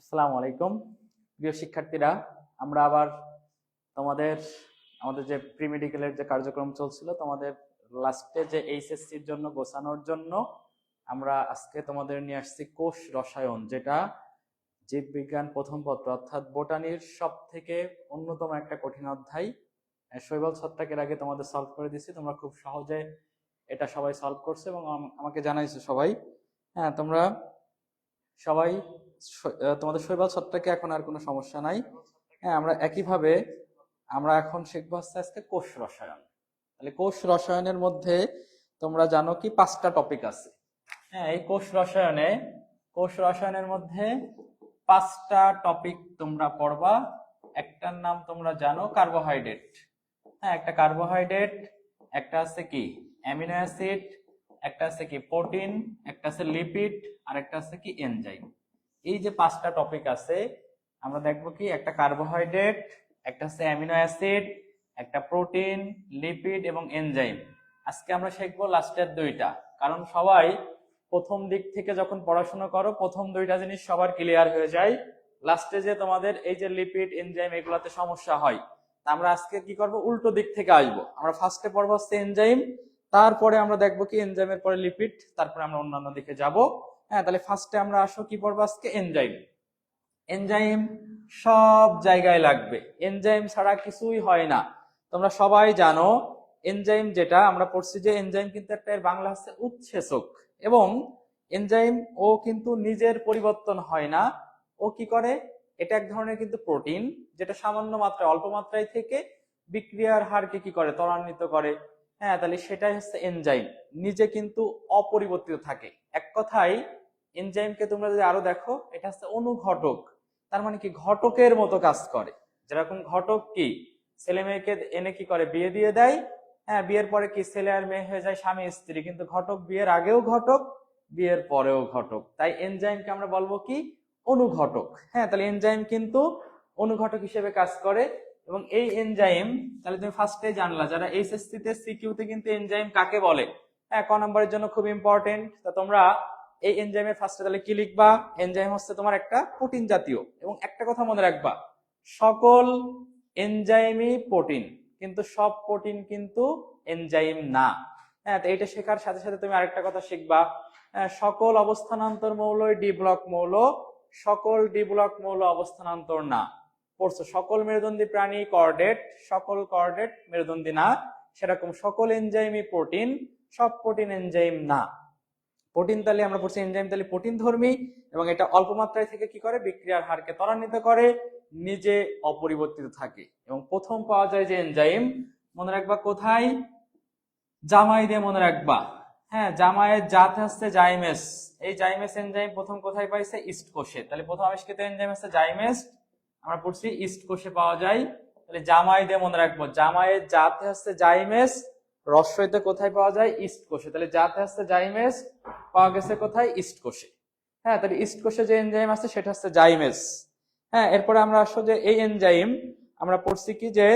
আসসালামু আলাইকুম প্রিয় শিক্ষার্থীরা, আমরা আবার আমাদের যে প্রি মেডিকেলের যে কার্যক্রম চলছিল, তোমাদের লাস্টে যে এইচএসসির জন্য গোছানোর জন্য আমরা আজকে তোমাদের নিয়ে আসছি কোষ রসায়ন, যেটা জীববিজ্ঞান প্রথম পত্র অর্থাৎ বোটানির সব থেকে অন্যতম একটা কঠিন অধ্যায়। শৈবাল ছত্রাকের আগে তোমাদের সলভ করে দিচ্ছি, তোমরা খুব সহজে এটা সবাই সলভ করছো এবং আমাকে জানাইছো সবাই। হ্যাঁ, তোমরা সবাই তোমাদের শৈবাল ছত্রাকে এখন আর কোনো সমস্যা নাই। হ্যাঁ, আমরা একইভাবে আমরা এখন শিখবো আজকে কোষ রসায়ন। তাহলে কোষ রসায়নের মধ্যে তোমরা জানো কি 5টা টপিক আছে। হ্যাঁ, এই কোষ রসায়নের মধ্যে 5টা টপিক তোমরা পড়বা। একটার নাম তোমরা জানো কার্বোহাইড্রেট। হ্যাঁ, একটা কার্বোহাইড্রেট, একটা আছে কি অ্যামিনো অ্যাসিড, একটা আছে কি প্রোটিন, একটা আছে লিপিড, আর একটা আছে কি এনজাইম। এই যে 5টা টপিক আছে, আমরা দেখবো কি একটা কার্বোহাইড্রেট, একটা আছে অ্যামিনো অ্যাসিড, একটা প্রোটিন, লিপিড এবং এনজাইম। আজকে আমরা শিখবো লাস্টের 2টা, কারণ সবাই প্রথম দিক থেকে যখন পড়াশোনা করো প্রথম 2টা জিনিস সবার ক্লিয়ার হয়ে যায়। লাস্টে যে তোমাদের এই যে লিপিড এনজাইম এগুলাতে সমস্যা হয়। আমরা আজকে কি করব, উল্টো দিক থেকে আসবো। আমরা ফার্স্টে পড়বো হচ্ছে এনজাইম, তারপরে আমরা দেখবো কি এনজাইমের পরে লিপিড, তারপরে আমরা অন্যান্য দিকে যাব। হ্যাঁ, তাহলে ফার্স্টে আমরা আসো কি পড়বো আজকে এনজাইম। এনজাইম সব জায়গায় লাগবে, এনজাইম ছাড়া কিছুই হয় না। তোমরা সবাই জানো এনজাইম যেটা আমরা পড়ছি, যে এনজাইম কিন্তু একটা এর বাংলা হচ্ছে উৎসেচক। এবং এনজাইম ও কিন্তু নিজের পরিবর্তন হয় না, ও কি করে, এটা এক ধরনের কিন্তু প্রোটিন, যেটা সামান্য মাত্রায় অল্প মাত্রায় থেকে বিক্রিয়ার হারকে কি করে, ত্বরান্বিত করে। হ্যাঁ, তাহলে সেটাই হচ্ছে এনজাইম, নিজে কিন্তু অপরিবর্তিত থাকে। এক কথায় এনজাইমকে তোমরা যদি আরো দেখো, এটা হচ্ছে অনুঘটক। তার মানে কি ঘটকের মতো কাজ করে। যেরকম ঘটক কি ছেলে মেয়েকে এনে কি করে, বিয়ে দিয়ে দেয়। হ্যাঁ, বিয়ের পরে কি ছেলে আর মেয়ে হয়ে যায় স্বামী স্ত্রী, কিন্তু ঘটক বিয়ের আগেও ঘটক, বিয়ের পরেও ঘটক। তাই এনজাইমকে আমরা বলবো কি অনুঘটক। হ্যাঁ, তাহলে এনজাইম কিন্তু অনুঘটক হিসেবে কাজ করে। এবং এই এনজাইম, তাহলে তুমি ফার্স্টে জানলা যারা এইচএসসি তে সিকিউতে কিন্তু এনজাইম কাকে বলে। হ্যাঁ, ক নম্বরের জন্য খুব ইম্পর্টেন্ট। তা তোমরা এই এনজাইমের ফার্স্টে তাহলে কি লিখবা, এনজাইম হচ্ছে তোমার একটা প্রোটিন জাতীয়। এবং একটা কথা মনে রাখবা, সকল এনজাইমই প্রোটিন, কিন্তু সব প্রোটিন কিন্তু এনজাইম না। হ্যাঁ, তো এইটা শেখার সাথে সাথে তুমি আরেকটা কথা শিখবা, সকল অবস্থানান্তর মৌলই ডি ব্লক মৌল, সকল ডি ব্লক মৌল অবস্থানান্তর না। পড়ছো সকল মেরুদণ্ডী প্রাণী কর্ডেট, সকল কর্ডেট মেরুদণ্ডী না। সেরকম সকল এনজাইমই প্রোটিন, সব প্রোটিন এনজাইম না। প্রোটিন তাহলে আমরা পড়ছি এনজাইম তাহলে প্রোটিন ধর্মী, এবং এটা অল্প মাত্রায় থেকে কি করে, বিক্রিয়ার হারকে ত্বরান্বিত করে, নিজে অপরিবর্তিত থাকে। এবং প্রথম পাওয়া যায় যে এনজাইম, মনে রাখবা কোথায়, জামাই দিয়ে মনে রাখবা। হ্যাঁ, জামাইয়ের জাত হচ্ছে জাইমেস। এই জাইমেস এনজাইম প্রথম কোথায় পাইছে, ইস্ট কোষে। তাহলে প্রথম আবিষ্কৃত এনজাইম হচ্ছে জাইমেস, আমরা পড়ছি ইস্ট কোষে পাওয়া যায়। তাহলে জামাই দিয়ে মনে রাখবো, জামাইয়ের জাত হচ্ছে জাইমেস, রস্বইতে কোথায় পাওয়া যায়, ইস্ট কোষে। তাহলে জাত হচ্ছে জাইমেস, পাওয়া গেছে কোথায়, ইস্ট কোষে। হ্যাঁ, তাহলে ইস্ট কোষে যে এনজাইম আছে সেটা হচ্ছে জাইমেস। হ্যাঁ, এরপরে আমরা আসো যে এই এনজাইম আমরা পড়ছি কি যে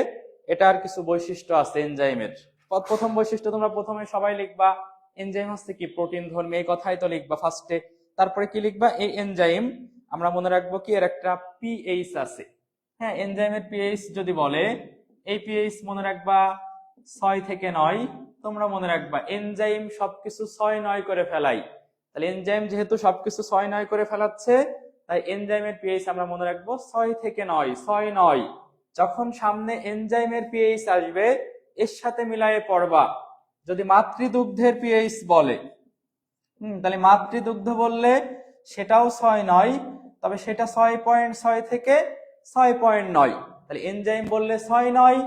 এটার কিছু বৈশিষ্ট্য আছে এনজাইমের। প্রথম বৈশিষ্ট্য তোমরা প্রথমে সবাই লিখবা, এনজাইম হচ্ছে কি প্রোটিন ধর্মী, এই কথাই তো লিখবা ফার্স্টে। তারপরে কি লিখবা, এই এনজাইম আমরা মনে রাখবো কি এর একটা পিএইচ আছে। হ্যাঁ, এনজাইমের পিএইচ যদি বলে, এই পিএইচ মনে রাখবা 6 থেকে 9। তোমরা মনে রাখবা এনজাইম সবকিছু 6-9 করে ফেলাই। তাহলে এনজাইম যেহেতু সবকিছু 6-9 করে ফেলাচ্ছে, তাই এনজাইমের পিএইচ আমরা মনে রাখবো 6 থেকে 9, 6-9। যখন সামনে এনজাইমের পিএইচ আসবে, এর সাথে মিলায়ে পড়বা যদি মাতৃদুগ্ধের পিএইচ বলে। তাহলে মাতৃদুগ্ধ বললে সেটাও 6-9, তবে সেটা 6.6 থেকে 6.9। তাহলে এনজাইম বললে 6-9,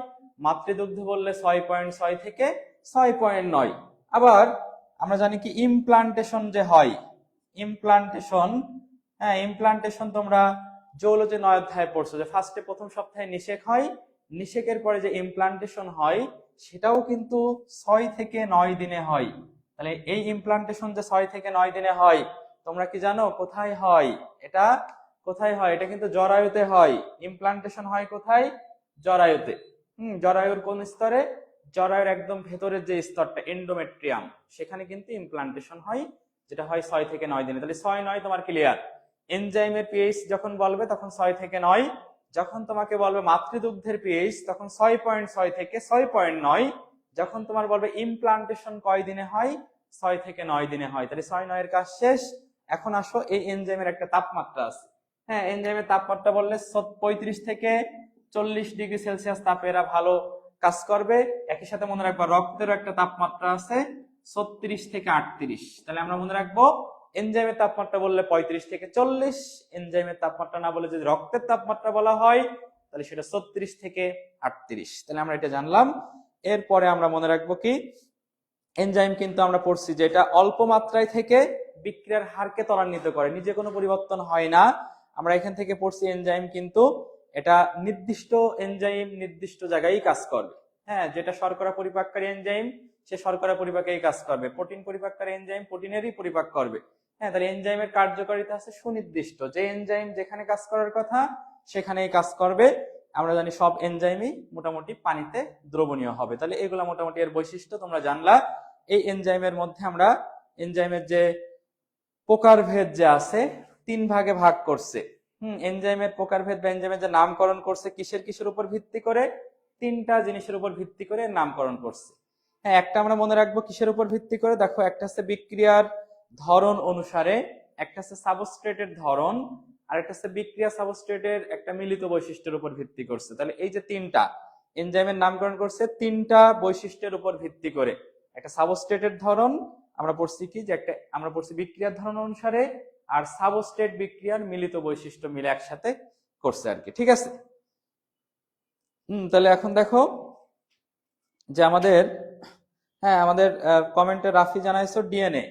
মাতৃদুগ্ধ বললে 6.6 থেকে 6.9। আবার আমরা জানি কি ইমপ্লান্টেশন যে হয়, ইমপ্লান্টেশন। হ্যাঁ, ইমপ্লান্টেশন তোমরা জুওলজি 9 অধ্যায়ে পড়ছো, যে ফার্স্টে প্রথম সপ্তাহে নিষেক হয়, নিষেকের পরে যে ইমপ্লান্টেশন হয় সেটাও কিন্তু 6 থেকে 9 দিনে হয়। তাহলে এই ইমপ্লান্টেশন যে 6 থেকে 9 দিনে হয়, তোমরা কি জানো কোথায় হয়, এটা কোথায় হয়, এটা কিন্তু জরায়ুতে হয়। ইমপ্লান্টেশন হয় কোথায়, জরায়ুতে। জরায়ুর কোন স্তরে, জরায়ুর একদম ভেতরের যে স্তরটা এন্ডোমেট্রিয়াম, সেখানে কিন্তু ইমপ্লান্টেশন হয়, যেটা হয় 6 থেকে 9 দিনে। তাহলে 6-9 তোমার ক্লিয়ার। এনজাইমের পিএইচ যখন বলবে তখন 6 থেকে 9, যখন তোমাকে বলবে মাতৃদুগ্ধের পিএইচ তখন 6.6 থেকে 6.9, যখন তোমার বলবে ইমপ্লান্টেশন কয় দিনে হয় 6 থেকে 9 দিনে হয়। তাহলে 6-9 এর কাজ শেষ। এখন আসো এই এনজাইমের একটা তাপমাত্রা আছে। হ্যাঁ, এনজাইমের তাপমাত্রা বললে 35 থেকে 40 ডিগ্রি সেলসিয়াস তাপে এরা ভালো কাজ করবে। একই সাথে মনে রাখবা রক্তেরও একটা তাপমাত্রা আছে 36 থেকে 38। তাহলে আমরা মনে রাখবো এনজাইমের তাপমাত্রা বললে 35 থেকে 40, এনজাইমের তাপমাত্রা না বলে যদি রক্তের তাপমাত্রা বলা হয় তাহলে সেটা 36 থেকে 38। তাহলে আমরা এটা জানলাম। এরপরে আমরা মনে রাখবো কি এনজাইম কিন্তু আমরা পড়ছি যে এটা অল্প মাত্রায় থেকে বিক্রিয়ার হারকে ত্বরান্বিত করে, নিজে কোনো পরিবর্তন হয় না। আমরা এখান থেকে পড়ছি এনজাইম কিন্তু এটা নির্দিষ্ট এনজাইম নির্দিষ্ট জায়গায় কাজ করবে। হ্যাঁ, যেটা শর্করা পরিপাককারী এনজাইম সে শর্করা পরিপাকেই কাজ করবে, প্রোটিন পরিপাককারী এনজাইম প্রোটিনেরই পরিপাক করবে। হ্যাঁ, তাহলে এনজাইমের কার্যকারিতা আছে সুনির্দিষ্ট, যে এনজাইম যেখানে কাজ করার কথা সেখানেই কাজ করবে। আমরা জানি সব এনজাইমই মোটামুটি পানিতে দ্রবণীয় হবে। তাহলে এগুলা মোটামুটি এর বৈশিষ্ট্য তোমরা জানলা। এই এনজাইমের মধ্যে আমরা এনজাইমের যে প্রকারভেদ যে আছে 3 ভাগে ভাগ করছে। এনজাইমের প্রকারভেদ বা এনজাইমের যে নামকরণ করছে কিসের কিসের উপর ভিত্তি করে, 3টা জিনিসের উপর ভিত্তি করে নামকরণ করছে। হ্যাঁ, একটা আমরা মনে রাখবো কিসের উপর ভিত্তি করে, দেখো একটা হচ্ছে বিক্রিয়ার ধরন অনুসারে, একটা হচ্ছে সাবস্ট্রেটের ধরন, আর একটা হচ্ছে বিক্রিয়া সাবস্ট্রেটের একটা মিলিত বৈশিষ্ট্যের উপর ভিত্তি করছে। তাহলে এই যে 3টা এনজাইমের নামকরণ করছে 3টা বৈশিষ্ট্যের উপর ভিত্তি করে। একটা সাবস্ট্রেটের ধরন আমরা পড়ছি কি যে একটা আমরা পড়ছি বিক্রিয়ার ধরন অনুসারে, আর সাবস্ট্রেট বিক্রিয়ার মিলিত বৈশিষ্ট্য মিলে একসাথে করছে আর কি। ঠিক আছে। তাহলে এখন দেখো যে আমাদের আমাদের কমেন্টে রাফি জানাইছো ডিএনএ।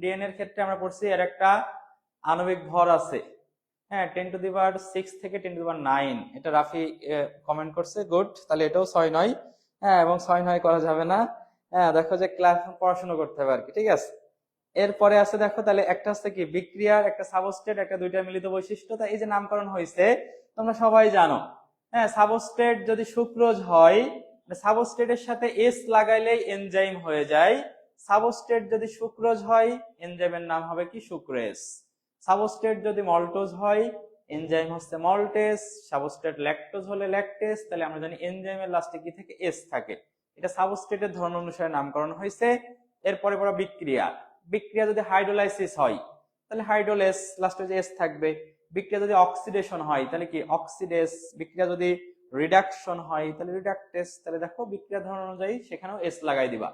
ডিএনএ এর ক্ষেত্রে আমরা পড়ছি এর একটা আণবিক ভর আছে 10⁶ থেকে 10⁹। এটা রাফি কমেন্ট করছে, গুড। তাহলে এটাও 6-9। এবং 6-9 করা যাবে না। দেখো যে ক্লাস পড়াশোনা করতে হবে আর কি। ঠিক আছে। এরপরে আছে দেখো, তাহলে একটা হচ্ছে কি বিক্রিয়ার একটা সাবস্ট্রেট একটা দুইটা মিলিত বৈশিষ্ট্য। তাই এই যে নামকরণ হয়েছে তোমরা সবাই জানো। সাবস্ট্রেট যদি সুক্রোজ হয়, সাবস্ট্রেটের সাথে এস লাগাইলেই এনজাইম হয়ে যায়। সাবস্ট্রেট যদি সুক্রোজ হয় এনজাইমের নাম হবে কি সুক্রেজ। সাবস্ট্রেট যদি মল্টোজ হয় এনজাইম হচ্ছে মল্টেজ। সাবস্ট্রেট ল্যাকটোজ হলে ল্যাকটেজ। তাহলে আমরা জানি এনজাইমের লাস্টে কি থাকে, এস থাকে। এটা সাবস্ট্রেটের ধরন অনুসারে নামকরণ হয়েছে। এরপরে পড়া বিক্রিয়া। বিক্রিয়া যদি হাইড্রোলাইসিস হয় তাহলে হাইড্রোলেস, লাস্টে যে এস থাকবে। বিক্রিয়া যদি অক্সিডেশন হয় তাহলে কি অক্সিডেস। বিক্রিয়া যদি রিডাকশন হয় তাহলে রিডাকটেস। তাহলে দেখো বিক্রিয়া ধরন অনুযায়ী সেখানেও এস লাগাই দিবা।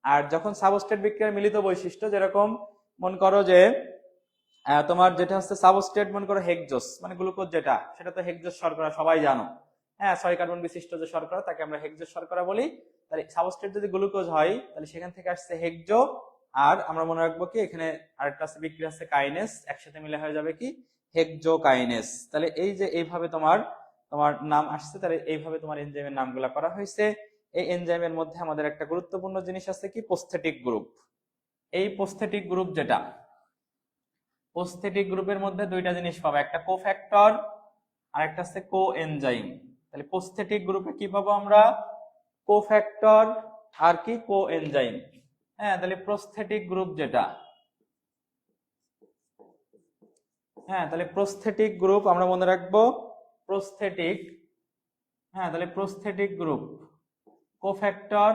আর যখন সাবস্ট্রেট বিক্রিয়ার মিলিত বৈশিষ্ট্য, যেরকম মনে করো যে তোমার যেটা হচ্ছে সাবস্ট্রেট, মনে করো হেক্সোস মানে গ্লুকোজ, যেটা সেটা তো হেক্সোস শর্করা সবাই জানো। 6 কার্বন বিশিষ্ট যে শর্করা তাকে আমরা হেক্সোস শর্করা বলি। তাহলে সাবস্ট্রেট যদি গ্লুকোজ হয় তাহলে সেখান থেকে আসছে হেক্সো। আর আমরা মনে রাখবো কি এখানে আরেকটা আছে বিক্রিয়া আছে কাইনেস, একসাথে মিলে হয়ে যাবে কি হেক্সোকাইনেস। তাহলে এই যে এইভাবে তোমার নাম আসছে, তাহলে এইভাবে তোমার এনজাইমের নামগুলা করা হয়েছে। এই এনজাইমের মধ্যে আমাদের একটা গুরুত্বপূর্ণ জিনিস আছে কি প্রস্থেটিক গ্রুপ। এই প্রস্থেটিক গ্রুপ যেটা, প্রস্থেটিক গ্রুপের মধ্যে দুইটা জিনিস পাবো, একটা কোফ্যাক্টর আর একটা হচ্ছে কোএনজাইম। তাহলে প্রস্থেটিক গ্রুপে কি পাবো আমরা, কোফ্যাক্টর আর কি কোএনজাইম। তাহলে প্রস্থেটিক গ্রুপ যেটা, তাহলে প্রস্থেটিক গ্রুপ আমরা মনে রাখবো প্রস্থেটিক। তাহলে প্রস্থেটিক গ্রুপ কোফ্যাক্টর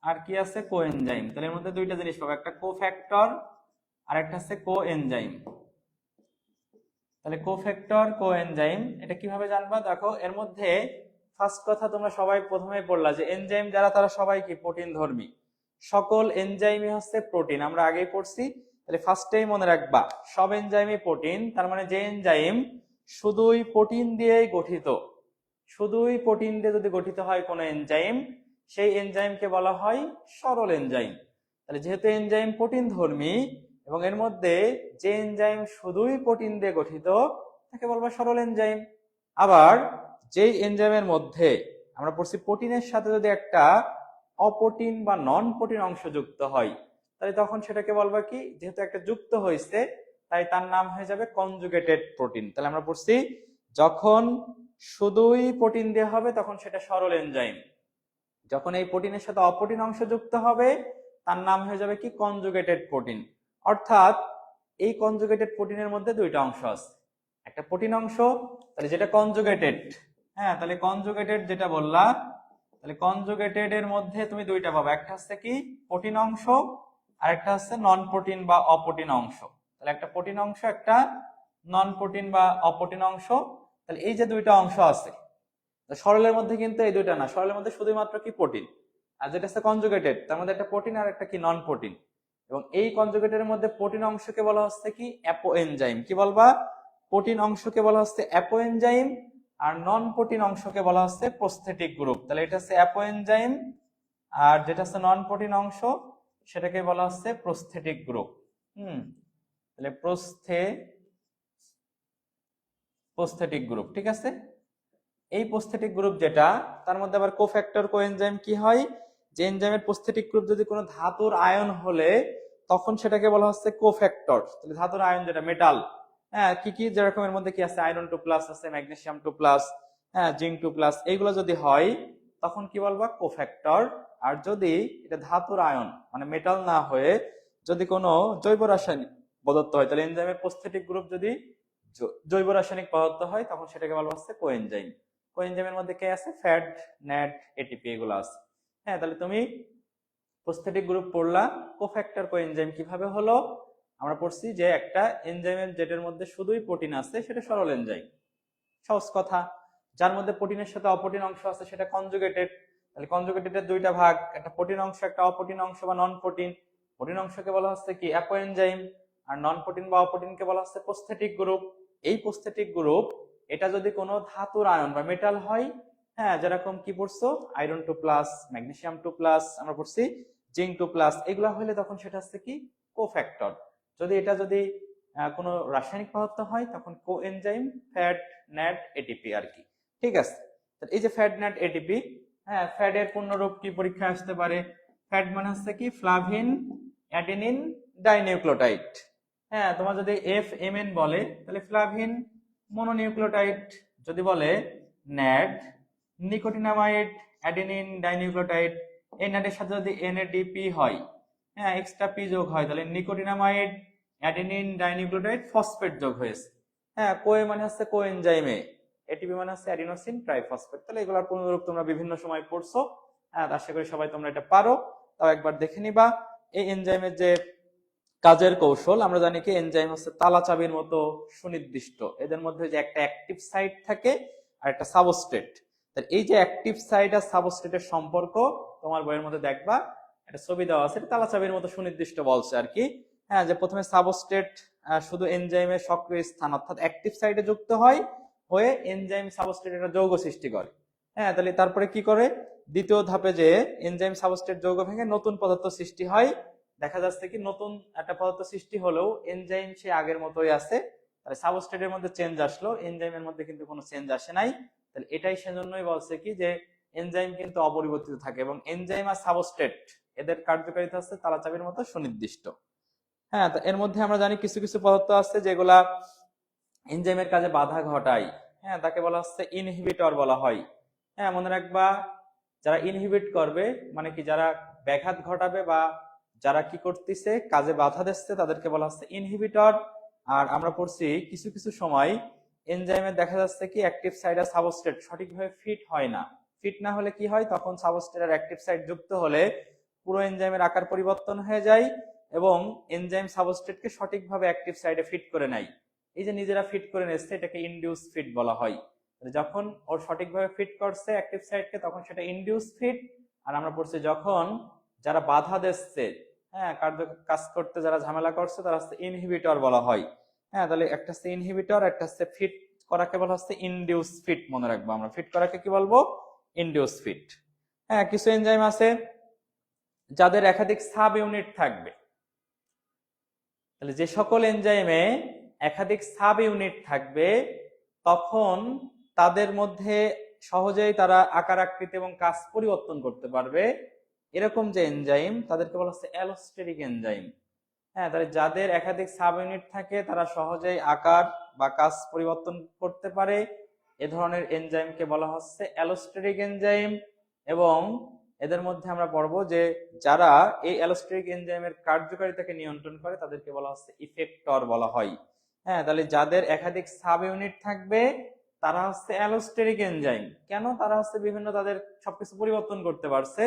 আর কি আছে কোএনজাইম। তাহলে এর মধ্যে দুইটা জিনিস পাবো, একটা কোফ্যাক্টর আর একটা হচ্ছে কোএনজাইম। তাহলে কোফ্যাক্টর কোএনজাইম এটা কিভাবে জানবা, দেখো এর মধ্যে ফার্স্ট কথা তোমরা সবাই প্রথমে পড়লা যে এনজাইম যারা তারা সবাই কি প্রোটিন ধর্মী। সকল এনজাইমই হচ্ছে প্রোটিন, আমরা আগেই পড়ছি। তাহলে ফার্স্টেই মনে রাখবা সব এনজাইমই প্রোটিন। তার মানে যে এনজাইম শুধুই প্রোটিন দিয়েই গঠিত, শুধুই প্রোটিন দিয়ে যদি গঠিত হয় কোনো এনজাইম, সেই এনজাইমকে বলা হয় সরল এনজাইম। তাহলে যেহেতু এনজাইম প্রোটিন ধর্মী এবং এর মধ্যে যে এনজাইম শুধুই প্রোটিন দিয়ে গঠিত তাকে বলবা সরল এনজাইম। আবার যেই এনজাইমের মধ্যে আমরা পড়ছি প্রোটিনের সাথে যদি একটা অপ্রোটিন বা নন প্রোটিন অংশ যুক্ত হয় তাহলে তখন সেটাকে বলবা কি, যেহেতু একটা যুক্ত হয়েছে তাই তার নাম হয়ে যাবে কনজুগেটেড প্রোটিন। তাহলে আমরা পড়ছি যখন শুধুই প্রোটিন দেওয়া হবে তখন সেটা সরল এনজাইম, যখন এই প্রোটিনের সাথে অপ্রোটিন অংশ যুক্ত হবে তার নাম হয়ে যাবে কি কনজুগেটেড প্রোটিন। অর্থাৎ এই কনজুগেটেড প্রোটিনের মধ্যে দুইটা অংশ আছে, একটা প্রোটিন অংশ, তাহলে যেটা কনজুগেটেড, হ্যাঁ তাহলে কনজুগেটেড যেটা বললা, তাহলে কনজুগেটেড এর মধ্যে তুমি দুইটা পাবা, একটা হচ্ছে কি প্রোটিন অংশ আর একটা হচ্ছে নন প্রোটিন বা অপ্রোটিন অংশ। তাহলে একটা প্রোটিন অংশ, একটা নন প্রোটিন বা অপ্রোটিন অংশ। তাহলে এই যে দুইটা অংশ আছে, সরলের মধ্যে কিন্তু এই দুইটা না, সরলের মধ্যে শুধুমাত্র কি প্রোটিন, আর যেটা হচ্ছে কনজুগেটেড তার মধ্যে একটা প্রোটিন আর একটা কি নন প্রোটিন। এবং এই কনজুগেটের মধ্যে প্রোটিন অংশকে বলা হচ্ছে কি অ্যাপোএনজাইম। কি বলবা? প্রোটিন অংশকে বলা হচ্ছে অ্যাপোএনজাইম আর নন প্রোটিন অংশকে বলা হচ্ছে প্রস্থেটিক গ্রুপ। তাহলে এটা হচ্ছে অ্যাপোএনজাইম আর যেটা হচ্ছে নন প্রোটিন অংশ সেটাকে বলা হচ্ছে প্রস্থেটিক গ্রুপ। তাহলে প্রস্থেটিক গ্রুপ, ঠিক আছে। এই প্রস্থেটিক গ্রুপ যেটা, তার মধ্যে আবার কোফ্যাক্টর কোএনজাইম কি হয়, যে এনজাইমের প্রস্থেটিক গ্রুপ যদি কোনো ধাতুর আয়ন হলে তখন সেটাকে বলা হচ্ছে কোফ্যাক্টর। তাহলে ধাতুর আয়ন যেটা মেটাল, হ্যাঁ কি কি যেরকম এর মধ্যে কি আছে, আয়রন 2+ আছে, ম্যাগনেসিয়াম 2+, হ্যাঁ জিঙ্ক 2+, এইগুলো যদি হয় তখন কি বলবা? কোফ্যাক্টর। আর যদি এটা ধাতুর আয়ন মানে মেটাল না হয়ে যদি কোনো জৈব রাসায়নিক পদার্থ হয়, তাহলে এনজাইমের প্রস্থেটিক গ্রুপ যদি জৈব রাসায়নিক পদার্থ হয় তখন সেটাকে বলা হচ্ছে কোএনজাইম। কোএনজাইমের মধ্যে কে আছে? ফ্যাট, ন্যাট, এটিপি এগুলো আছে। হ্যাঁ তাহলে তুমি প্রস্থেটিক গ্রুপ পড়লা। কোফ্যাক্টর কোএনজাইম কিভাবে হলো? আমরা পড়ছি যে একটা এনজাইমের যেটার মধ্যে শুধুই প্রোটিন আছে সেটা সরল এনজাইম, সহজ কথা। যার মধ্যে প্রোটিনের সাথে অপ্রোটিন অংশ আছে সেটা কনজুগেটেড। তাহলে কনজুগেটেডের দুইটা ভাগ, একটা প্রোটিন অংশ একটা অপ্রোটিন অংশ বা নন প্রোটিন। প্রোটিন অংশকে বলা হচ্ছে কি অ্যাপোএনজাইম আর নন প্রোটিন বা অপ্রোটিনকে বলা হচ্ছে প্রস্থেটিক গ্রুপ। এই প্রস্থেটিক গ্রুপ এটা যদি কোনো ধাতুর আয়ন বা মেটাল হয়, হ্যাঁ যেরকম কি পড়ছো, আয়রন 2+, ম্যাগনেসিয়াম 2+, আমরা পড়ছি জিঙ্ক 2+, এগুলা হলে তখন সেটা হচ্ছে কি কোফ্যাক্টর। যদি এটা যদি কোনো রাসায়নিক পদার্থ হয় তখন কোএনজাইম, ফ্যাট, ন্যাট, এটিপি আর কি, ঠিক আছে। এই যে ফ্যাট, ন্যাট, এটিপি, হ্যাঁ ফ্যাট এর পূর্ণরূপ কি পরীক্ষায় আসতে পারে? ফ্যাট মানে হচ্ছে কি ফ্লাভিন অ্যাডেনিন ডাইনিউক্লিওটাইড। হ্যাঁ তোমার যদি FMN বলে তাহলে ফ্লাভিন মনোনিউক্লিওটাইড, যদি বলে ন্যাড নিকোটিনামাইড অ্যাডেনিন ডাইনিউক্লিওটাইড, এই ন্যাডের সাথে যদি NADP হয়, হ্যাঁ এক্সট্রা পি যোগ হয়, তাহলে নিকোটিনামাইড অ্যাডেনিন ডাইনিউক্লিওটাইড ফসফেট যোগ হয়েছে। হ্যাঁ কোয়ে মানে হচ্ছে কোএনজাইমে, এটিপি মানে হচ্ছে অ্যাডিনোসিন ট্রাইফসফেট। তাহলে এগুলোর পূর্ণরূপ তোমরা বিভিন্ন সময় পড়ছো, হ্যাঁ আশা করি সবাই তোমরা এটা পারো, তাও একবার দেখে নিবা। এই এনজাইমের যে কাজের কৌশল, আমরা জানি কি এনজাইম হচ্ছে তালা চাবির মতো সুনির্দিষ্ট। এদের মধ্যে যে একটা অ্যাক্টিভ সাইট থাকে আর একটা সাবস্ট্রেট। এই যে অ্যাক্টিভ সাইট আর সাবস্ট্রেটের সম্পর্ক তোমার বইয়ের মধ্যে দেখবা, একটা ছবি দেওয়া আছে, তালা চাবির মতো সুনির্দিষ্ট বলছে আর কি। হ্যাঁ যে প্রথমে সাবস্ট্রেট শুধু এনজাইমের সক্রিয় স্থান অর্থাৎ অ্যাক্টিভ সাইটে যুক্ত হয়, হয়ে এনজাইম সাবস্ট্রেট একটা যৌগ সৃষ্টি করে। হ্যাঁ তাহলে তারপরে কি করে? দ্বিতীয় ধাপে যে এনজাইম সাবস্ট্রেট যৌগ ভেঙে নতুন পদার্থ সৃষ্টি হয়। দেখা যাচ্ছে কি নতুন একটা পদার্থ সৃষ্টি হলেও এনজাইম সে আগের মতোই আছে। তাহলে সাবস্ট্রেটের মধ্যে চেঞ্জ আসলো, এনজাইমের মধ্যে কিন্তু কোনো চেঞ্জ আসে নাই। তাহলে এটাই সেজন্যই বলছে কি যে এনজাইম কিন্তু অপরিবর্তিত থাকে, এবং এনজাইম আর সাবস্ট্রেট এদের কার্যকারিতা হচ্ছে তালাচাবির মতো সুনির্দিষ্ট। হ্যাঁ তো এর মধ্যে আমরা জানি কিছু কিছু পদার্থ আছে যেগুলা এনজাইমের কাজে বাধা ঘটায়, হ্যাঁ তাকে বলা হচ্ছে ইনহিবিটর বলা হয়। হ্যাঁ মনে রাখবা, যারা ইনহিবিট করবে মানে কি যারা ব্যাঘাত ঘটাবে বা যারা কি করতেছে কাজে বাধা দিচ্ছে তাদেরকে বলা হচ্ছে ইনহিবিটর। আর আমরা পড়ছি কিছু কিছু সময় এনজাইমে দেখা যাচ্ছে কি অ্যাক্টিভ সাইট আর সাবস্ট্রেট সঠিকভাবে ফিট হয় না। ফিট না হলে কি হয়, তখন সাবস্ট্রেট আর অ্যাক্টিভ সাইট যুক্ত হলে পুরো এনজাইমের আকার পরিবর্তন হয়ে যায় এবং এনজাইম সাবস্ট্রেটকে সঠিকভাবে অ্যাক্টিভ সাইটে ফিট করে নেয়। এই যে নিজেরা ফিট করে নিচ্ছে এটাকে ইনডিউস ফিট বলা হয়। যখন ওর সঠিকভাবে ফিট করছে অ্যাক্টিভ সাইটকে তখন সেটা ইনডিউস ফিট। আর আমরা পড়ছি যখন যারা বাধা দিচ্ছে, হ্যাঁ কাজ করতে যারা ঝামেলা করছে তারা হচ্ছে ইনহিবিটর বলা হয়। হ্যাঁ তাহলে একটা হচ্ছে ইনহিবিটর, একটা হচ্ছে ফিট করাকে বলা হচ্ছে ইনডিউস ফিট। মনে রাখবো আমরা ফিট করাকে কি বলবো? Induce fit. হ্যাঁ কিছু এনজাইম আছে যাদের একাধিক সাব ইউনিট থাকবে। তাহলে যে সকল এনজাইমে একাধিক সাব ইউনিট থাকবে তখন তাদের মধ্যে সহজেই তারা আকার আকৃতি এবং কাজ পরিবর্তন করতে পারবে, এরকম যে এনজাইম তাদেরকে বলা হচ্ছে অ্যালোস্টেরিক এনজাইম। হ্যাঁ তাহলে যাদের একাধিক সাব ইউনিট থাকে তারা সহজেই আকার বা কাজ পরিবর্তন করতে পারে, এ ধরনের এনজাইমকে বলা হচ্ছে অ্যালোস্টেরিক এনজাইম। এবং এদের মধ্যে আমরা পড়বো যে যারা এই অ্যালোস্টেরিক এনজাইমের কার্যকারিতাকে নিয়ন্ত্রণ করে তাদেরকে বলা হচ্ছে ইফেক্টর বলা হয়। হ্যাঁ, তাহলে যাদের একাধিক সাব ইউনিট থাকবে তারা হচ্ছে অ্যালোস্টেরিক এনজাইম। কেন? তারা হচ্ছে বিভিন্ন তাদের সবকিছু পরিবর্তন করতে পারছে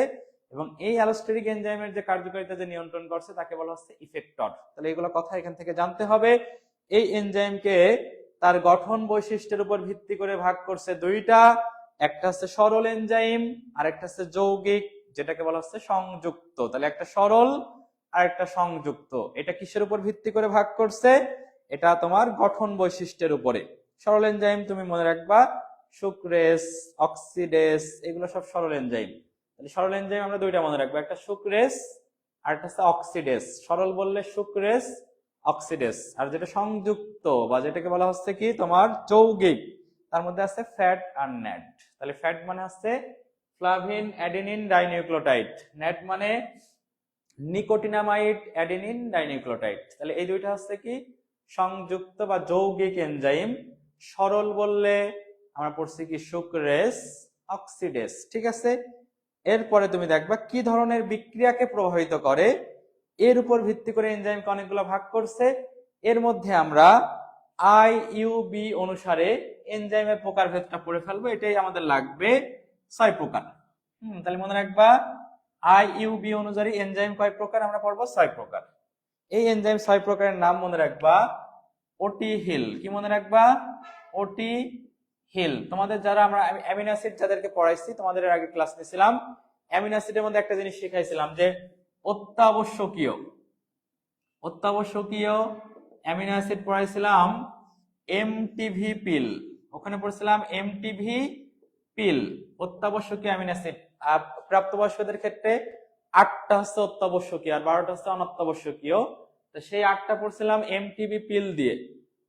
এবং এই অ্যালোস্টেরিক এনজাইমের যে কার্যকারিতা যে নিয়ন্ত্রণ করছে তাকে বলা হচ্ছে ইফেক্টর। তাহলে এগুলো কথা এখান থেকে জানতে হবে। এই এনজাইমকে তার গঠন বৈশিষ্ট্যের উপর ভিত্তি করে ভাগ করছে দুইটা, একটা হচ্ছে সরল এনজাইম আর একটা হচ্ছে যৌগিক, যেটাকে বলা হচ্ছে সংযুক্ত। তাহলে একটা সরল আর একটা সংযুক্ত। এটা কিসের উপর ভিত্তি করে ভাগ করছে? এটা তোমার গঠন বৈশিষ্ট্যের উপরে। সরল এনজাইম তুমি মনে রাখবা সুক্রেস, অক্সিডেস, এগুলো সব সরল এনজাইম। তাহলে সরল এনজাইম আমরা দুইটা মনে রাখবো, একটা সুক্রেস আর একটা হচ্ছে অক্সিডেস। সরল বললে সুক্রেস, অক্সিডেস। আর যেটা সংযুক্ত বা যেটাকে বলা হচ্ছে কি তোমার যৌগিক, তার মধ্যে আছে ফ্যাট আর ন্যাট। তাহলে ফ্যাট মানে হচ্ছে ফ্লাভিন অ্যাডেনিন ডাইনিউক্লিওটাইড, ন্যাট মানে নিকোটিনামাইড অ্যাডেনিন ডাইনিউক্লিওটাইড। তাহলে এই দুইটা হচ্ছে কি সংযুক্ত বা যৌগিক এনজাইম। সরল বললে আমরা পড়ছি কি সুক্রেস, অক্সিডেস। ঠিক আছে, এরপরে তুমি দেখবা কি ধরনের বিক্রিয়াকে প্রভাবিত করে, এর উপর ভিত্তি করে এনজাইমকে অনেকগুলো ভাগ করছে। এর মধ্যে আমরা IUB অনুসারে এনজাইমের প্রকারভেদটা পড়ে ফেলবো, এটাই আমাদের লাগবে 6 প্রকার। তাহলে মনে রাখবা IUB অনুযায়ী এনজাইম কয় প্রকার আমরা পড়বো? 6 প্রকার। এই এনজাইম 6 প্রকারের নাম মনে রাখবা ওটি হিল। কি মনে রাখবা? ওটি হিল। তোমাদের যারা আমরা অ্যামিনো অ্যাসিড যাদেরকে পড়াইছি, তোমাদের এর আগে ক্লাস নিয়েছিলাম, অ্যামিনো অ্যাসিডের মধ্যে একটা জিনিস শিখাইছিলাম যে অত্যাবশ্যকীয় অ্যামিনো অ্যাসিড পড়াইছিলাম এমটিভি পিল। ওখানে পড়ছিলাম এমটিভি পিল, অত্যাবশ্যকীয় অ্যামিনো অ্যাসিড। আর প্রাপ্তবয়স্কদের ক্ষেত্রে 8টা হচ্ছে অত্যাবশ্যকীয় আর 12টা হচ্ছে অনাত্যাবশ্যকীয়। তো সেই 8টা পড়ছিলাম এমটিভি পিল দিয়ে।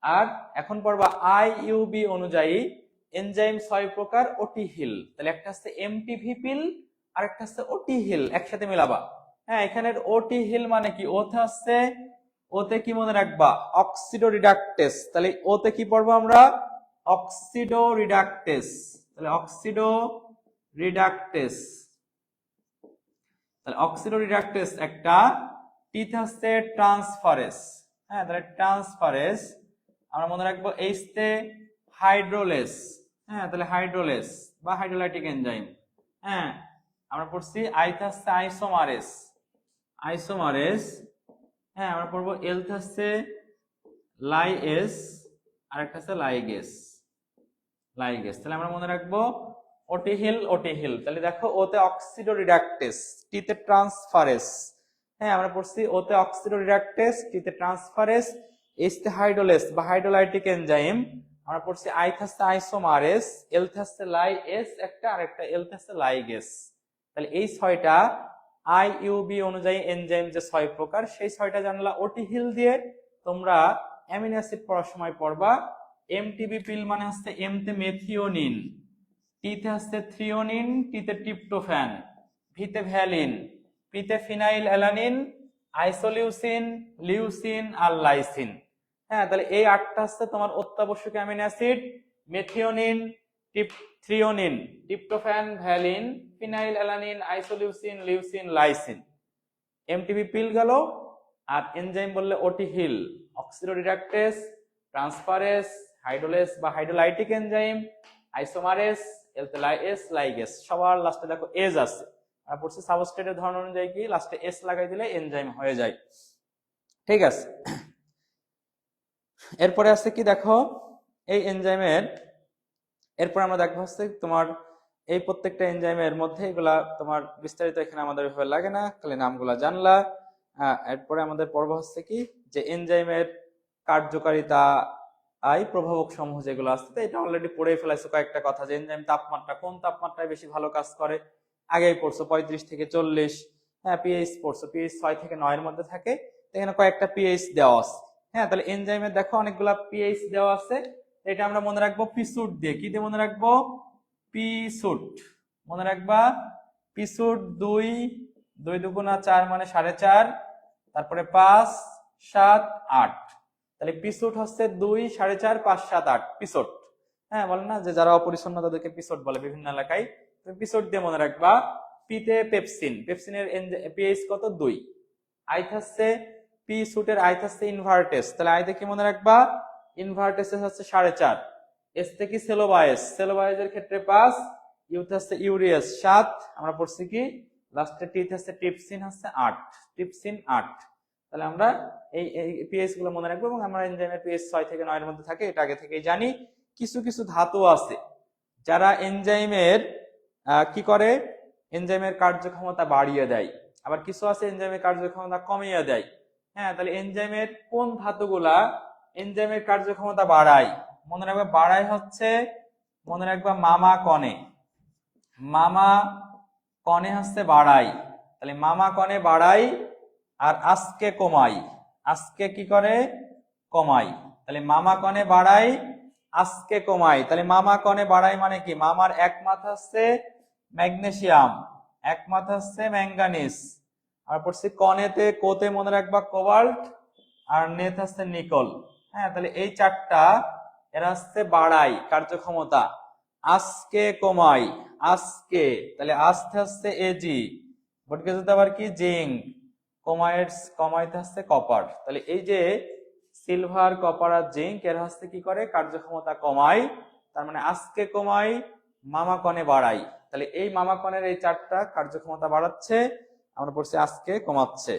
আর এখন পড়বা IUB অনুযায়ী এনজাইম 6 প্রকার ওটি হিল। তাহলে একটা হচ্ছে এমটিভি পিল আর একটা হচ্ছে ওটি হিল, একসাথে মিলাবা। হ্যাঁ, এখানের ওটি হিল মানে কি? ওতে কি মনে রাখবা? অক্সিডো রিডাকটেস। তাহলে ওতে কি পড়বো আমরা? অক্সিডো রিডাকটেস। তাহলে অক্সিডো রিডাকটেস, তাহলে অক্সিডো রিডাকটেস একটা। টিতে হচ্ছে ট্রান্সফারেস। হ্যাঁ, তাহলে ট্রান্সফারেস আমরা মনে রাখবো। এইচতে হাইড্রোলেস। হ্যাঁ, তাহলে হাইড্রোলেস বা হাইড্রোলাইটিক এনজাইম। হ্যাঁ, আমরা পড়ছি আইতে হচ্ছে আইসোমারেস। হ্যাঁ, আমরা পড়বো এলতে হচ্ছে লাইএস আর একটা হচ্ছে লাইগেস। তাহলে আমরা মনে রাখবো ওটি হিল। তাহলে দেখো ওতে অক্সিডো রিডাকটেস, টিতে ট্রান্সফারেস। হ্যাঁ, আমরা পড়ছি ওতে অক্সিডো রিডাকটেস, টিতে ট্রান্সফারেস, এইচতে হাইড্রোলেস বা হাইড্রোলাইটিক এনজাইম। আমরা পড়ছি আইতে হচ্ছে আইসোমারেস, এলতে হচ্ছে লাইএস একটা, আর একটা এলতে হচ্ছে লাইগেস। তাহলে এই 6টা IUB অনুযায়ী এনজাইম যে 6 প্রকার, সেই 6টা জানলা ওটি হিল দিয়ে। তোমরা অ্যামিনো অ্যাসিড পড়ার সময় পড়বা এমটিবি পিল মানে হচ্ছে এমতে মেথিওনিন, টিতে হচ্ছে থ্রিওনিন, টিতে ট্রিপ্টোফ্যান, ভিতে ভ্যালিন, পিতে ফিনাইল অ্যালানিন, আইসোলিউসিন, লিউসিন আর লাইসিন। হ্যাঁ, তাহলে এই 8টা হচ্ছে তোমার অত্যাবশ্যকীয় amino acid. Methionine, threonine, tryptophan, valine, phenyl alanine, isoleucine, leucine, lysine. MTB পিল গেল। আর এনজাইম বললে ওটি হিল, অক্সিডো রিডাকটেস, ট্রান্সফারেস, হাইড্রোলেস বা হাইড্রোলাইটিক এনজাইম, আইসোমারেস, এলতে লাইএস, লাইগেস। সবার লাস্টে দেখো এজ আছে। আর পড়ছি সাবস্ট্রেটের ধরন অনুযায়ী কি লাস্টে এস লাগাই দিলে এনজাইম হয়ে যায়। ঠিক আছে, এরপরে আছে কি দেখো এই এনজাইমের, এরপর আমরা দেখবো হচ্ছে তোমার এই প্রত্যেকটা এনজাইমের মধ্যে এগুলা তোমার বিস্তারিত এখানে আমাদের ভাবে লাগে না, খালি নামগুলা জানলা। এরপরে আমাদের পর্ব হচ্ছে কি যে এনজাইমের কার্যকারিতা প্রভাবক সমূহ যেগুলো আছে, এটা অলরেডি পড়ে ফেলাইছো কয়েকটা কথা। যে এনজাইম তাপমাত্রা, কোন তাপমাত্রায় বেশি ভালো কাজ করে আগেই পড়ছো, 35 থেকে 40। হ্যাঁ, পিএইচ পড়ছো, পিএইচ 6 থেকে 9 এর মধ্যে থাকে। এখানে কয়েকটা পিএইচ দেওয়া আছে। হ্যাঁ, তাহলে এনজাইমের দেখো অনেকগুলা পিএইচ দেওয়া আছে। এটা আমরা মনে রাখবো পিসুট দিয়ে। কি দিয়ে মনে রাখবো? পিসুট। মনে রাখবা পিসুট 2, 2 দুগুণা 4 মানে 4.5, তারপরে 5, 7, 8। তাহলে পিসুট হচ্ছে 2, 4.5, 5, 7, 8 পিসুট। হ্যাঁ, বলেন না যে যারা অপরিচ্ছন্ন তাদেরকে পিসুট বলে বিভিন্ন এলাকায়। তুমি পিসুট দিয়ে মনে রাখবা। পিতে পেপসিন, পেপসিনের পিএইচ কত 2। আই থাকছে পি সুটের আই থাকছে ইনভার্টেস, তাহলে আই দেখে মনে রাখবা ইনভার্টেস হচ্ছে 4.5। এস থেকে সেলোবায়েস, সেলোবায়েসের ক্ষেত্রে 5, ইউ হচ্ছে ইউরিয়াস 7, আমরা পড়ছি কি লাস্টে টি হচ্ছে টিপসিন হচ্ছে 8, টিপসিন 8। তাহলে আমরা এই পিএইচ গুলো মনে রাখবো এবং আমরা এনজাইমের পিএইচ 6 থেকে 9 এর মধ্যে থাকে, এটা আগে থেকেই জানি। কিছু কিছু ধাতু আছে যারা এনজাইমের কি করে, এনজাইমের কার্যক্ষমতা বাড়িয়ে দেয়, আবার কিছু আছে এনজাইমের কার্যক্ষমতা কমিয়ে দেয়। হ্যাঁ, তাহলে এনজাইমের কোন ধাতুগুলা এনজাইমের কার্যক্ষমতা বাড়ায়? মনে রাখবা বাড়ায় হচ্ছে, মনে রাখবা মামা কণে, মামা কণে হচ্ছে বাড়াই। তাহলে মামা কণে বাড়াই আর আজকে কমাই, আজকে কি করে কমাই। তাহলে মামা কণে বাড়াই আজকে কমাই। তাহলে মামা কণে বাড়াই মানে কি, মামার এক মাথা হচ্ছে ম্যাগনেসিয়াম, এক মাথা হচ্ছে ম্যাঙ্গানিজ, আর পড়ছি কণেতে কোতে মনে রাখবা কোবাল্ট আর নেত হচ্ছে নিকল। হ্যাঁ, তাহলে এই চারটা এরা হচ্ছে বাড়াই কার্যক্ষমতা, আজকে কমাই, আজকে তাহলে আস্তে আস্তে এজি, বটকে যেতে আবার কি জিঙ্ক, কমাইতে হচ্ছে কপার। তাহলে এই যে সিলভার, কপার আর জিঙ্ক এর হচ্ছে কি করে কার্যক্ষমতা কমায়, তার মানে আজকে কমাই, মামা কণে বাড়াই। তাহলে এই মামা কণের এই চারটা কার্যক্ষমতা বাড়াচ্ছে, আমরা পড়ছি আজকে কমাচ্ছে।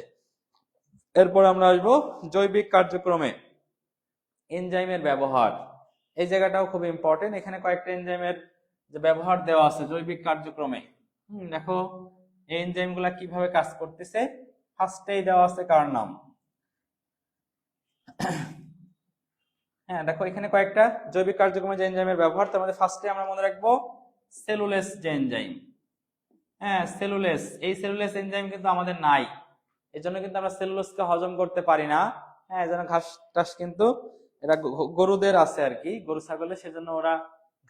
এরপর আমরা আসবো জৈবিক কার্যক্রমে এনজাইমের ব্যবহার। এই জায়গাটাও খুব ইম্পর্টেন্ট, এখানে কয়েকটা এনজাইমের যে ব্যবহার দেওয়া আছে জৈবিক কার্যক্রমে। দেখো এই এনজাইম গুলা কিভাবে কাজ করতেছে। ফার্স্টেই দেওয়া আছে কার নাম। হ্যাঁ, দেখো এখানে কয়েকটা জৈবিক কার্যক্রমে যে এনজাইমের ব্যবহার, তার মধ্যে ফার্স্টে আমরা মনে রাখবো সেলুলেস যে এনজাইম। হ্যাঁ, সেলুলেস, এই সেলুলেস এনজাইম কিন্তু আমাদের নাই, এজন্য কিন্তু আমরা সেলুলোজকে হজম করতে পারি না। হ্যাঁ, এজন্য ঘাস টাস কিন্তু এরা গরুদের আছে আর কি, গরু ছাগলের, সেজন্য ওরা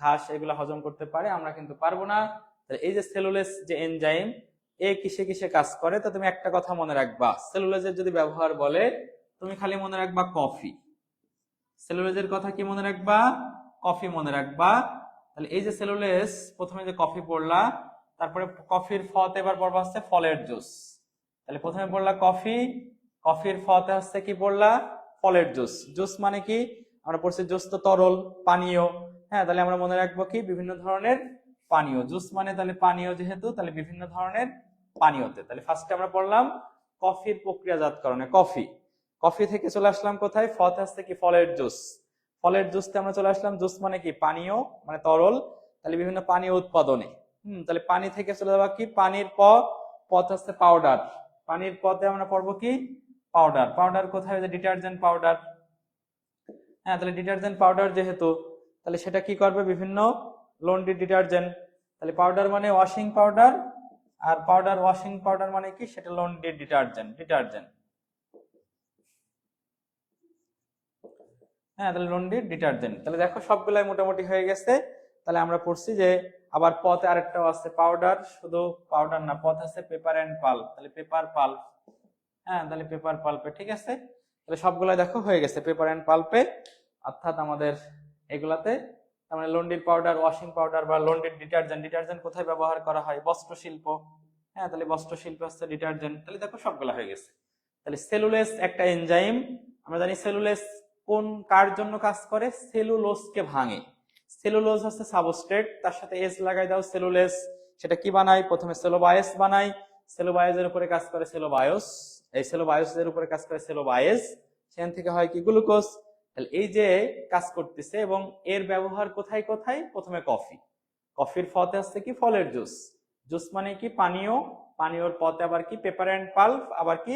ঘাস এগুলা হজম করতে পারে, আমরা কিন্তু পারবো না। এই যে সেলুলেস যে এনজাইম, এ কিসে কিসে কাজ করে, তো তুমি একটা কথা মনে রাখবা, সেলুলোজের যদি ব্যবহার বলে তুমি খালি মনে রাখবা কফি। সেলুলোজের কথা কি মনে রাখবা? কফি মনে রাখবা। তাহলে এই যে সেলুলোজ, প্রথমে যে কফি পড়লা, তারপরে কফির ফতে এবার পড়বা হচ্ছে ফলের জুস। তাহলে প্রথমে পড়লা কফি, কফির ফতে হচ্ছে কি পড়লা ফলের জুস। জুস মানে কি, আমরা পড়ছি জুস তো তরল পানীয়। হ্যাঁ, তাহলে আমরা মনে রাখবো কি বিভিন্ন ধরনের পানীয়, জুস মানে তাহলে পানীয়, যেহেতু তাহলে বিভিন্ন ধরনের পানীয়তে। তাহলে ফার্স্টে আমরা পড়লাম কফির প্রক্রিয়াজাতকরণে কফি, কফি থেকে চলে আসলাম কোথায়, ফতে আসছে কি ফলের জুস, ফলের জুসতে আমরা চলে আসলাম, জুস মানে কি পানীয় মানে তরল, তাহলে বিভিন্ন পানীয় উৎপাদনে। তাহলে পানি থেকে চলে যাবা কি পানির পথ হচ্ছে পাউডার, পানির পথে আমরা পড়বো কি পাউডার, পাউডার কোথায়, যে ডিটারজেন্ট পাউডার। হ্যাঁ, তাহলে ডিটারজেন্ট পাউডার যেহেতু, তাহলে সেটা কি করবে বিভিন্ন লন্ড্রি ডিটারজেন্ট। তাহলে পাউডার মানে ওয়াশিং পাউডার, আর পাউডার ওয়াশিং পাউডার মানে কি সেটা লন্ড্রি ডিটারজেন্ট, ডিটারজেন্ট। হ্যাঁ, তাহলে লন্ড্রি ডিটারজেন্ট। তাহলে দেখো সবগুলাই মোটামুটি হয়ে গেছে। তাহলে আমরা পড়ছি যে আবার পথে আরেকটাও আছে পাউডার, শুধু পাউডার না, পথ আছে পেপার এন্ড পাল্প, তাহলে পেপার পাল্প। হ্যাঁ, তাহলে পেপার পাল্পে, ঠিক আছে। তাহলে সবগুলাই দেখো হয়ে গেছে পেপার এন্ড পাল্পে, অর্থাৎ আমাদের এগুলাতে। তার মানে লন্ড্রির পাউডার, ওয়াশিং পাউডার বা লন্ড্রির ডিটারজেন্ট, ডিটারজেন্ট কোথায় ব্যবহার করা হয়, বস্ত্র শিল্প। হ্যাঁ, তাহলে বস্ত্র শিল্প হচ্ছে ডিটারজেন্ট। তাহলে দেখো সবগুলা হয়ে গেছে। তাহলে সেলুলেস একটা এনজাইম, আমরা জানি সেলুলেস কোন কার জন্য কাজ করে, সেলুলোজকে ভাঙে। সেলুলোজ হচ্ছে সাবস্ট্রেট, তার সাথে এস লাগাই দাও, সেলুলেস, সেটা কি বানায়, প্রথমে সেলোবায়েস বানায়, সেলোবায়েজের উপরে কাজ করে সেলোবায়োস, এই সেলোবায়োসের উপরে কাজ করে সেলোবায়েজ, সেখান থেকে হয় কি গ্লুকোজ। তাহলে এই যে কাজ করতেছে, এবং এর ব্যবহার কোথায় কোথায়, প্রথমে কফি, কফির ফতে আসছে কি ফলের জুস, জুস মানে কি পানীয়, পানীয়র পথে আবার কি পেপার এন্ড পাল্প, আবার কি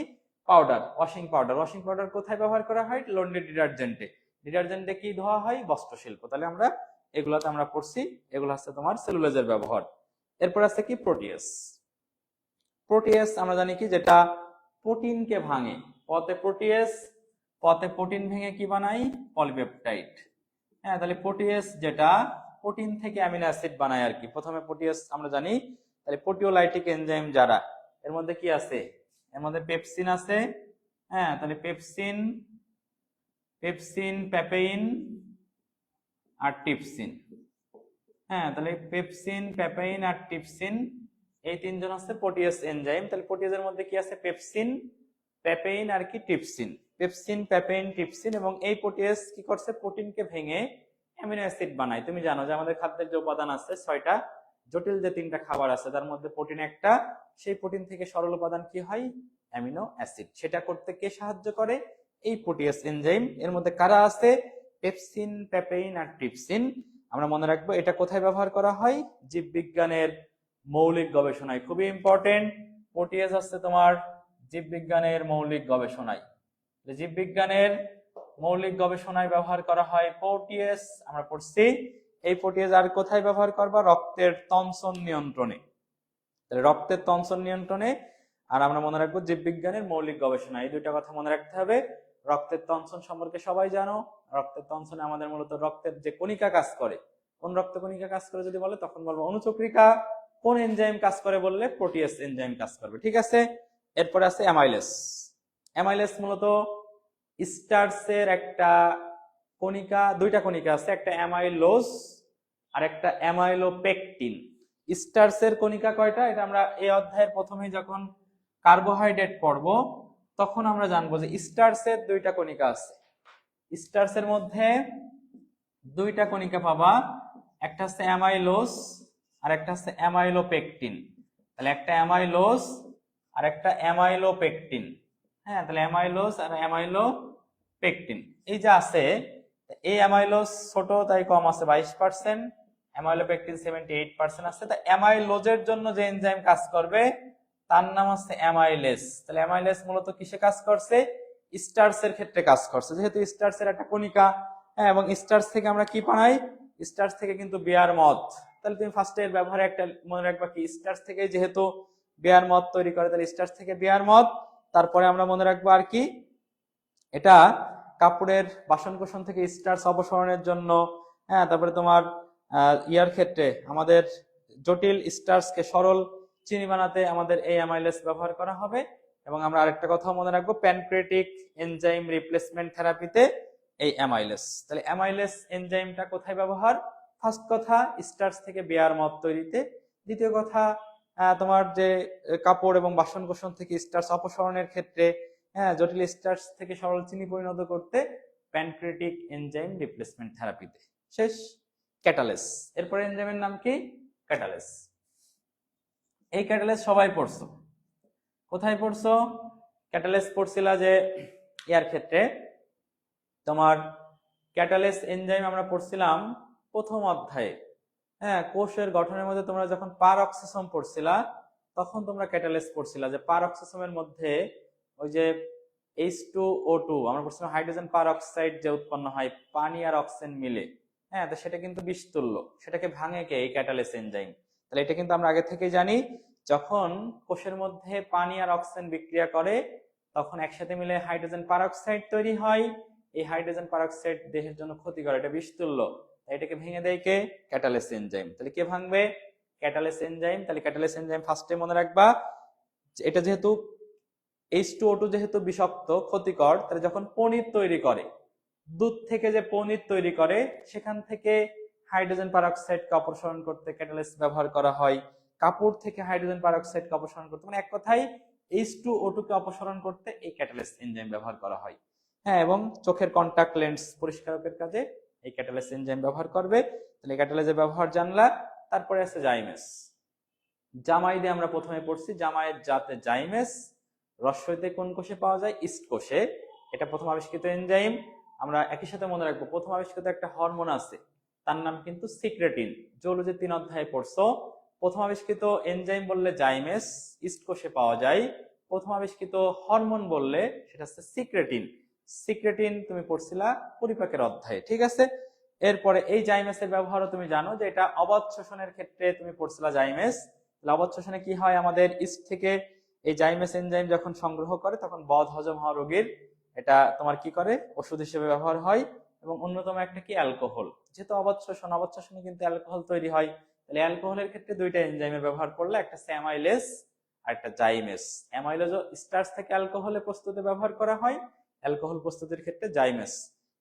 powder, washing powder, washing powder কোথায় ব্যবহার করা হয়, লন্ড্রি ডিটারজেন্টে, ডিটারজেন্টে কি ধোয়া হয়, বস্ত্র শিল্প। তাহলে আমরা এগুলাতে আমরা পড়ছি, এগুলো হচ্ছে তোমার সেলুলোজের ব্যবহার। এরপর আছে কি প্রোটিয়াস, প্রোটিয়াস আমরা জানি কি যেটা প্রোটিনকে ভাঙে, পথে প্রোটিয়াস, পথে প্রোটিন ভেঙে কি বানাই, পলিপেপটাইড। হ্যাঁ, তাহলে প্রোটিয়াস যেটা প্রোটিন থেকে অ্যামিনো অ্যাসিড বানায় আর কি, প্রথমে প্রোটিয়াস আমরা জানি। তাহলে প্রোটিওলাইটিক এনজাইম যারা, এর মধ্যে কি আছে, এর মধ্যে পেপসিন আছে। হ্যাঁ, তাহলে পেপসিন, পেপসিন, প্যাপেইন আর টিপসিন। হ্যাঁ, তাহলে পেপসিন, প্যাপেইন আর টিপসিন, এই তিনজন হচ্ছে প্রোটিয়াস এনজাইম। তাহলে প্রোটিয়াসের মধ্যে কি আছে? পেপসিন, প্যাপেইন আর কি ট্রিপসিন। Pepsin, papain, trypsin. এবং এই প্রোটিয়াস কি করছে? প্রোটিনকে ভেঙে অ্যামিনো অ্যাসিড বানায়। তুমি জানো যে আমাদের খাদ্যের যে উপাদান আছে 6টা, জটিল যে 3টা খাবার আছে তার মধ্যে প্রোটিন একটা। সেই প্রোটিন থেকে সরল উপাদান কি হয়? Amino acid. সেটা করতে কে সাহায্য করে? এই প্রোটিয়াস এনজাইম। এর মধ্যে কারা আছে? পেপসিন, প্যাপেইন আর ট্রিপসিন। আমরা মনে রাখবো এটা কোথায় ব্যবহার করা হয়? জীববিজ্ঞানের মৌলিক গবেষণায়। খুবই ইম্পর্টেন্ট। প্রোটিয়াস আছে তোমার জীববিজ্ঞানের মৌলিক গবেষণায়। জীববিজ্ঞানের মৌলিক গবেষণায় ব্যবহার করা হয় প্রোটিয়াস। আমরা পড়ছি এই প্রোটিয়াস আর কোথায় ব্যবহার করবা? রক্তের তঞ্চন নিয়ন্ত্রণে। তাহলে রক্তের তঞ্চন নিয়ন্ত্রণে আর আমরা মনে রাখবো জীববিজ্ঞানের মৌলিক গবেষণা। এই দুইটা কথা মনে রাখতে হবে। রক্তের তঞ্চন সম্পর্কে সবাই জানো। রক্তের তঞ্চনে আমাদের মূলত রক্তের যে কণিকা কাজ করে। কোন রক্ত কণিকা কাজ করে যদি বলে তখন বলবো অনুচক্রিকা। কোন এনজাইম কাজ করে বললে প্রোটিয়াস এনজাইম কাজ করবে। ঠিক আছে। এরপরে আছে অ্যামাইলেস। অ্যামাইলেস মূলত স্টার্চের একটা কণিকা, দুইটা কণিকা আছে, একটা অ্যামাইলোজ আর একটা অ্যামাইলোপেকটিন। স্টার্চের কণিকা কয়টা? এটা আমরা এই অধ্যায়ের প্রথমে যখন কার্বোহাইড্রেট পড়ব তখন আমরা জানবো যে স্টার্চের দুইটা কণিকা আছে। স্টার্চের মধ্যে দুইটা কণিকা পাবা, একটা হচ্ছে অ্যামাইলোজ আর একটা হচ্ছে অ্যামাইলোপেকটিন। তাহলে একটা অ্যামাইলোজ আর একটা অ্যামাইলোপেকটিন। হ্যাঁ, তাহলে অ্যামাইলোজ আর অ্যামাইলোপেকটিন এই যে আছে, এই অ্যামাইলোজ ছোট তাই কম আছে 22%, অ্যামাইলোপেকটিন 78% আছে। তাই অ্যামাইলোজের জন্য যে এনজাইম কাজ করবে তার নাম হচ্ছে অ্যামাইলেস। তাহলে অ্যামাইলেস মূলত কিসে কাজ করছে? স্টার্চের ক্ষেত্রে কাজ করছে, যেহেতু স্টার্চের একটা কণিকা। হ্যাঁ, এবং স্টার্চ থেকে আমরা কি পাই? স্টার্চ থেকে কিন্তু বিয়ার মদ। তাহলে তুমি ফার্স্টে এর ব্যবহারে একটা মনে রাখবা কি, স্টার্চ থেকে যেহেতু বিয়ার মদ তৈরি করে, তাহলে স্টার্চ থেকে বিয়ার মদ। তারপরে আমরা মনে রাখবো আর কি, এটা কাপড়ের বাসন কোসন থেকে স্টার্চ অপসারণের জন্য। হ্যাঁ, তারপরে তোমার ইয়ার ক্ষেত্রে আমাদের জটিল স্টার্চকে সরল চিনি বানাতে আমাদের এই অ্যামাইলেস ব্যবহার করা হবে। এবং আমরা আরেকটা কথা মনে রাখবো, প্যানক্রিয়াটিক এনজাইম রিপ্লেসমেন্ট থেরাপিতে এই অ্যামাইলেস। তাহলে অ্যামাইলেস এনজাইমটা কোথায় ব্যবহার? ফার্স্ট কথা স্টার্চ থেকে বিয়ার মদ তৈরিতে। দ্বিতীয় কথা তোমার যে কাপড় এবং বাসন কোসন থেকে স্টার্চ অপসারণের ক্ষেত্রে। হ্যাঁ, জটিল স্টার্চ থেকে সরল চিনি পরিণত করতে প্যানক্রিয়াটিক এনজাইম রিপ্লেসমেন্ট থেরাপিতে। শেষ। ক্যাটালেস। এরপরে এনজাইমের নাম কি? ক্যাটালেস। এই ক্যাটালেস সবাই পড়ছো। কোথায় পড়ছো? ক্যাটালেস পড়ছিলা যে ইয়ার ক্ষেত্রে তোমার ক্যাটালেস এনজাইম আমরা পড়ছিলাম প্রথম অধ্যায়ে। হ্যাঁ, কোষের গঠনের মধ্যে তোমরা যখন পারঅক্সিসোম পড়ছিলা তখন তোমরা ক্যাটালেস পড়ছিলা যে পারঅক্সিসোমের মধ্যে ওই যে H2O2 আমরা পড়ছিলাম হাইড্রোজেন পারঅক্সাইড যে উৎপন্ন হয় পানি আর অক্সিজেন মিলে। হ্যাঁ, তো সেটা কিন্তু বিষতুল্য, সেটাকে ভাঙে কে? এই ক্যাটালেস এনজাইম। তাহলে এটা কিন্তু আমরা আগে থেকে জানি, যখন কোষের মধ্যে পানি আর অক্সিজেন বিক্রিয়া করে তখন একসাথে মিলে হাইড্রোজেন পারঅক্সাইড তৈরি হয়। এই হাইড্রোজেন পারঅক্সাইড দেহের জন্য ক্ষতিকর, এটা বিষতুল্য। এটাকে ভেঙে দেয় কে? ক্যাটালেস এনজাইম। তাহলে কে ভাঙবে? ক্যাটালেস এনজাইম। তাহলে ক্যাটালেস এনজাইম ফার্স্টে মনে রাখবা, এটা যেহেতু H2O2 যেহেতু বিষাক্ত ক্ষতিকর, তাহলে যখন পনির তৈরি করে, দুধ থেকে যে পনির তৈরি করে সেখান থেকে হাইড্রোজেন পারঅক্সাইডকে অপসারণ করতে ক্যাটালিস্ট ব্যবহার করা হয়। কাপড় থেকে হাইড্রোজেন পারঅক্সাইডকে অপসারণ করতে, মানে এক কথায় H2O2 কে অপসারণ করতে এই ক্যাটালিস্ট এনজাইম ব্যবহার করা হয়। হ্যাঁ, এবং চোখের কন্টাক্ট লেন্স পরিষ্কারকের কাজে এই ক্যাটালিস্ট এনজাইম ব্যবহার করবে। তাহলে ক্যাটালিস্টের ব্যবহার জানলা। তারপরে আছে জাইমেস। জামাই দিয়ে আমরা প্রথমে পড়ছি, জামাইয়ের জাতে জাইমেস। রস্বইতে কোন কোষে পাওয়া যায়? ইস্ট কোষে। এটা প্রথম আবিষ্কৃত এনজাইম। আমরা একই সাথে মনে রাখবো প্রথম আবিষ্কৃত একটা হরমোন আছে, তার নাম কিন্তু সিক্রেটিন। জুলজি 3 অধ্যায়ে পড়ছো। প্রথম আবিষ্কৃত এনজাইম বললে জাইমেস, ইস্ট কোষে পাওয়া যায়। প্রথম আবিষ্কৃত হরমোন বললে সেটা হচ্ছে সিক্রেটিন। সিক্রেটিন তুমি পড়ছিলা পরিপাকের অধ্যায়ে। ঠিক আছে। এরপরে এই জাইমেসের ব্যবহারও তুমি জানো যে এটা অবাধ শোষণের ক্ষেত্রে তুমি পড়ছিলা জাইমেস। অবাধ শোষণে কি হয়? আমাদের ইস্ট থেকে এই জাইমেস এনজাইম যখন সংগ্রহ করে তখন বদ হজম হওয়া রোগীর এটা তোমার কি করে? ওষুধ হিসেবে ব্যবহার হয়। এবং অন্যতম একটা কি? অ্যালকোহল। যেহেতু অবাধ শোষণে কিন্তু অ্যালকোহল তৈরি হয়। তাহলে অ্যালকোহলের ক্ষেত্রে দুইটা এনজাইমের ব্যবহার করলে, একটা অ্যামাইলেস আর একটা জাইমেস। অ্যামাইলেজ স্টার্চ থেকে অ্যালকোহলে প্রস্তুতে ব্যবহার করা হয়, অ্যালকোহল প্রস্তুতির ক্ষেত্রে জাইমেস।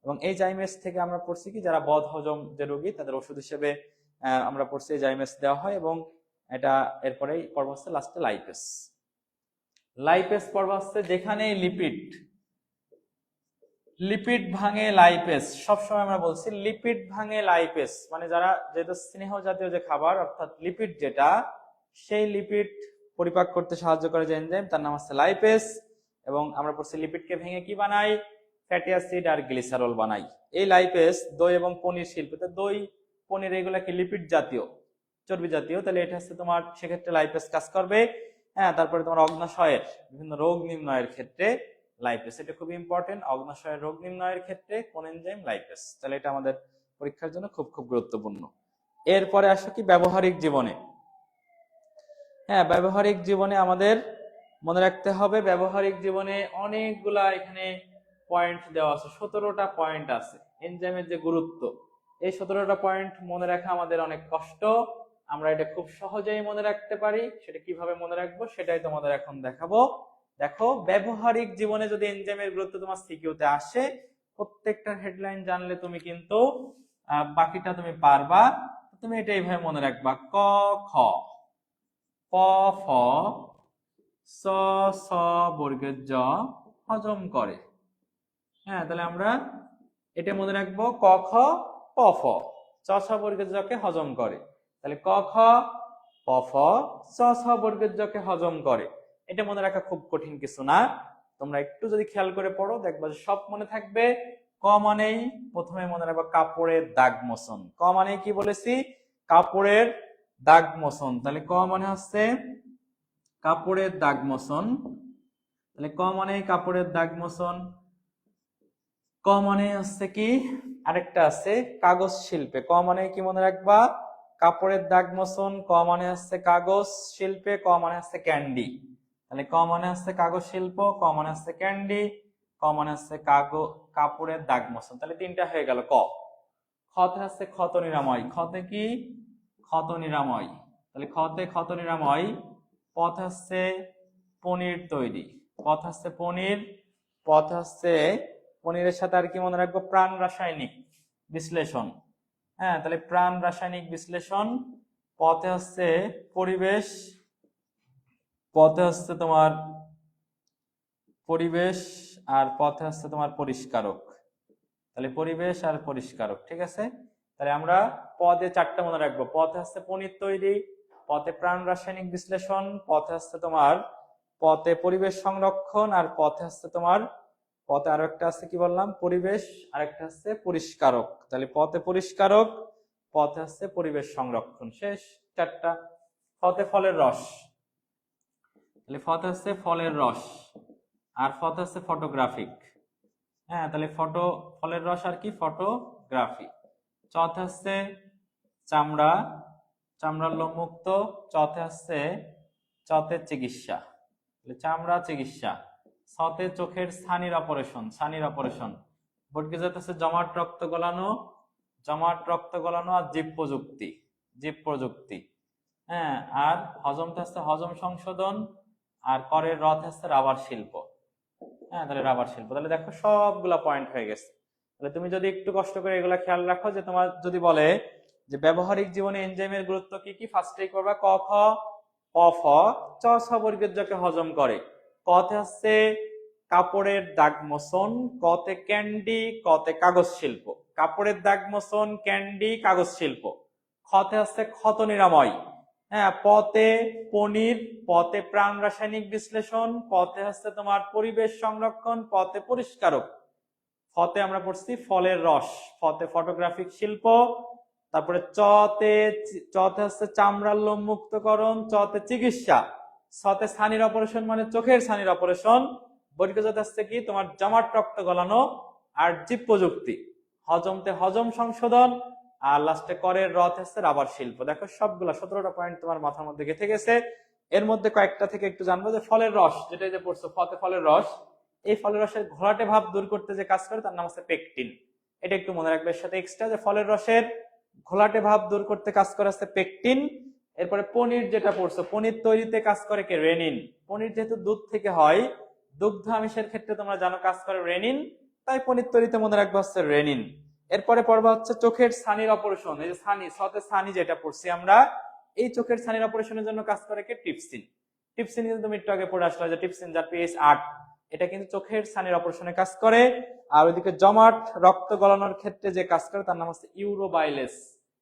এবং এই জাইমেস থেকে আমরা পড়ছি কি, যারা বদ হজম যে রোগী তাদের ওষুধ হিসেবে আমরা পড়ছি এই জাইমেস দেওয়া হয়। এবং এটা এরপরেই পর্ব হচ্ছে লাস্টে লাইপেস। লাইপেস পর্ব হচ্ছে যেখানে লিপিড ভাঙে লাইপেস। সবসময় আমরা বলছি লিপিড ভাঙে লাইপেস, মানে যারা যেহেতু স্নেহ জাতীয় যে খাবার অর্থাৎ লিপিড যেটা, সেই লিপিড পরিপাক করতে সাহায্য করে যে এনজাইম, তার নাম হচ্ছে লাইপেস। এবং আমরা পড়ছি লিপিডকে ভেঙে কি বানাই, ফ্যাটি অ্যাসিড আর গ্লিসারল বানাই। এই লাইপেস দই এবং পনির শিল্পতে, দই পনির এগুলা কি লিপিড জাতীয়, চর্বি জাতীয়, তাহলে এটা হচ্ছে তোমার সেক্ষেত্রে লাইপেস কাজ করবে। হ্যাঁ, তারপরে তোমার অগ্নাশয়ের বিভিন্ন রোগ নির্ণয়ের ক্ষেত্রে লাইপেস, এটা খুব ইম্পর্টেন্ট। অগ্নাশয়ের রোগ নির্ণয়ের ক্ষেত্রে কোন এনজাইম, লাইপেস। তাহলে এটা আমাদের পরীক্ষার জন্য খুব খুব গুরুত্বপূর্ণ। এরপরে আসো কি ব্যবহারিক জীবনে। হ্যাঁ, ব্যবহারিক জীবনে আমাদের মনে রাখতে হবে, ব্যবহারিক জীবনে অনেকগুলা এখানে পয়েন্ট দেওয়া আছে, 17টা পয়েন্ট আছে এনজাইমের যে গুরুত্ব। এই 17টা পয়েন্ট মনে রাখা আমাদের অনেক কষ্ট, আমরা এটা খুব সহজেই মনে রাখতে পারি। সেটা কিভাবে মনে রাখবো সেটাই তোমাদের এখন দেখাবো। দেখো, ব্যবহারিক জীবনে যদি এনজাইমের গুরুত্ব তোমার সিকিউতে আসে, প্রত্যেকটা হেডলাইন জানলে তুমি কিন্তু বাকিটা তুমি পারবা। তুমি এটা এইভাবে মনে রাখবা, ক খ, প ফ, স স বর্গের জ হজম করে। হ্যাঁ, তাহলে আমরা এটা মনে রাখবো, ক খ প ফ, চ ছ বর্গের জকে হজম করে। তাহলে ক খ প ফ চ ছ বর্গের জকে হজম করে। এটা মনে রাখা খুব কঠিন কিছু না, তোমরা একটু যদি খেয়াল করে পড়ো দেখবা যে সব মনে থাকবে। ক মানেই প্রথমে মনে রাখবা কাপড়ের দাগ মোচন। ক মানে কি বলেছি, কাপড়ের দাগ মোচন। তাহলে ক মানে হচ্ছে কাপড়ের দাগ মোচন। তাহলে ক মানে কাপড়ের দাগ মোচন। ক মানে হচ্ছে কি, আরেকটা আছে কাগজ শিল্পে। ক মানে কি মনে রাখবা, কাপড়ের দাগ মোচন। ক মানে হচ্ছে কাগজ শিল্পে। ক মানে হচ্ছে ক্যান্ডি। তাহলে ক মানে হচ্ছে কাগজ শিল্প, ক মানে হচ্ছে ক্যান্ডি, ক মানে হচ্ছে কাপড়ের দাগ মোচন। তাহলে তিনটা হয়ে গেল ক। খতে হচ্ছে ক্ষত নিরাময়। খতে কি, ক্ষত নিরাময়। তাহলে খতে ক্ষত নিরাময়। পথ হচ্ছে পনির তৈরি। পথ হচ্ছে পনির। পথ হচ্ছে পনিরের সাথে আর কি মনে রাখবো, প্রাণ রাসায়নিক বিশ্লেষণ। হ্যাঁ, তাহলে প্রাণ রাসায়নিক বিশ্লেষণ। পথে হচ্ছে পরিবেশ। পথে হচ্ছে তোমার পরিবেশ, আর পথে হচ্ছে তোমার পরিষ্কারক। তাহলে পরিবেশ আর পরিষ্কারক, ঠিক আছে। তাহলে আমরা পদে চারটা মনে রাখবো, পথে হচ্ছে পনির তৈরি, পথে প্রাণ রাসায়নিক বিশ্লেষণ, পথে হচ্ছে তোমার পথে পরিবেশ সংরক্ষণ, আর পথে হচ্ছে তোমার পথে আরো একটা আছে কি বললাম, পরিবেশ, আর একটা হচ্ছে পরিষ্কারক। তাহলে পথে পরিষ্কারক, পথে হচ্ছে পরিবেশ সংরক্ষণ। শেষ চারটা। পথে ফলের রস। তাহলে পথে হচ্ছে ফলের রস, আর পথে হচ্ছে ফটোগ্রাফিক। হ্যাঁ, তাহলে ফলের রস আর কি, ফটোগ্রাফি। চথে হচ্ছে চামড়া, চামড়ার লোম মুক্ত। চথে হচ্ছে চথের চিকিৎসা, চামড়া চিকিৎসা। ছতে চোখের ছানির অপারেশন, ছানির অপারেশন। বর্গে যেতে হচ্ছে জমাট রক্ত গলানো, জমাট রক্ত গলানো, আর জীব প্রযুক্তি, জীব প্রযুক্তি। হ্যাঁ, আর হজমটা হচ্ছে হজম সংশোধন, আর করের রথ হচ্ছে রাবার শিল্প। হ্যাঁ, তাহলে রাবার শিল্প। তাহলে দেখো সবগুলা পয়েন্ট হয়ে গেছে। তাহলে তুমি যদি একটু কষ্ট করে এগুলা খেয়াল রাখো, যে তোমার যদি বলে যে ব্যবহারিক জীবনে এনজাইমের গুরুত্ব কি কি, ফার্স্টেই করবা ক খ প ফ চ ছ বর্গের জকে হজম করে। কতে হচ্ছে কাপড়ের দাগ মোচন, কতে ক্যান্ডি, কতে কাগজ শিল্প। কাপড়ের দাগ মোচন, ক্যান্ডি, কাগজ শিল্প। খতে হচ্ছে ক্ষত নিরাময়। হ্যাঁ, পথে পনির, পথে প্রাণ রাসায়নিক বিশ্লেষণ, পথে হচ্ছে তোমার পরিবেশ সংরক্ষণ, পথে পরিষ্কারক। ফতে আমরা পড়ছি ফলের রস, ফতে ফটোগ্রাফিক শিল্প। তারপরে চতে হচ্ছে চামড়ার লোম মুক্তকরণ, চতে চিকিৎসা। ছতে ছানির অপারেশন মানে চোখের ছানির অপারেশন। বর্গীয়তে হচ্ছে কি তোমার জমাট রক্ত গলানো, আর জীব প্রযুক্তি। হজমতে হজম সংশোধন, আর লাস্টে করের রথ হচ্ছে রাবার শিল্প। দেখো সবগুলা 17টা পয়েন্ট তোমার মাথার মধ্যে গেঁথে গেছে। এর মধ্যে কয়েকটা থেকে একটু জানবো, যে ফলের রস, যেটা যে পড়ছো ফতে ফলের রস, এই ফলের রসের ঘোলাটে ভাব দূর করতে যে কাজ করে তার নাম হচ্ছে পেকটিন। এটা একটু মনে রাখবে। এর সাথে এক্সট্রা যে ফলের রসের ঘোলাটে ভাব দূর করতে কাজ করে হচ্ছে পেকটিন। এরপরে পনির যেটা পড়ছো, পনির তৈরিতে কাজ করে কে, রেনিন। পনির যেহেতু দুধ থেকে হয়, দুগ্ধ আমিষের ক্ষেত্রে তোমরা জানো কাজ করে রেনিন, তাই পনির তৈরিতে মনে রাখবে হচ্ছে রেনিন। এরপরে পড়বা হচ্ছে চোখের ছানির অপারেশন। এই যে ছানি, সতে ছানি যেটা পড়ছি আমরা, এই চোখের ছানির অপারেশনের জন্য কাজ করে কে? ট্রিপসিন। ট্রিপসিন কিন্তু তুমি একটু আগে পড়ে আসলে যে ট্রিপসিন যার পিএইচ 8, এটা কিন্তু চোখের ছানির অপারেশনে কাজ করে। আর ওইদিকে জমাট রক্ত গলানোর ক্ষেত্রে যে কাজ করে তার নাম হচ্ছে ইউরোবাইলেস।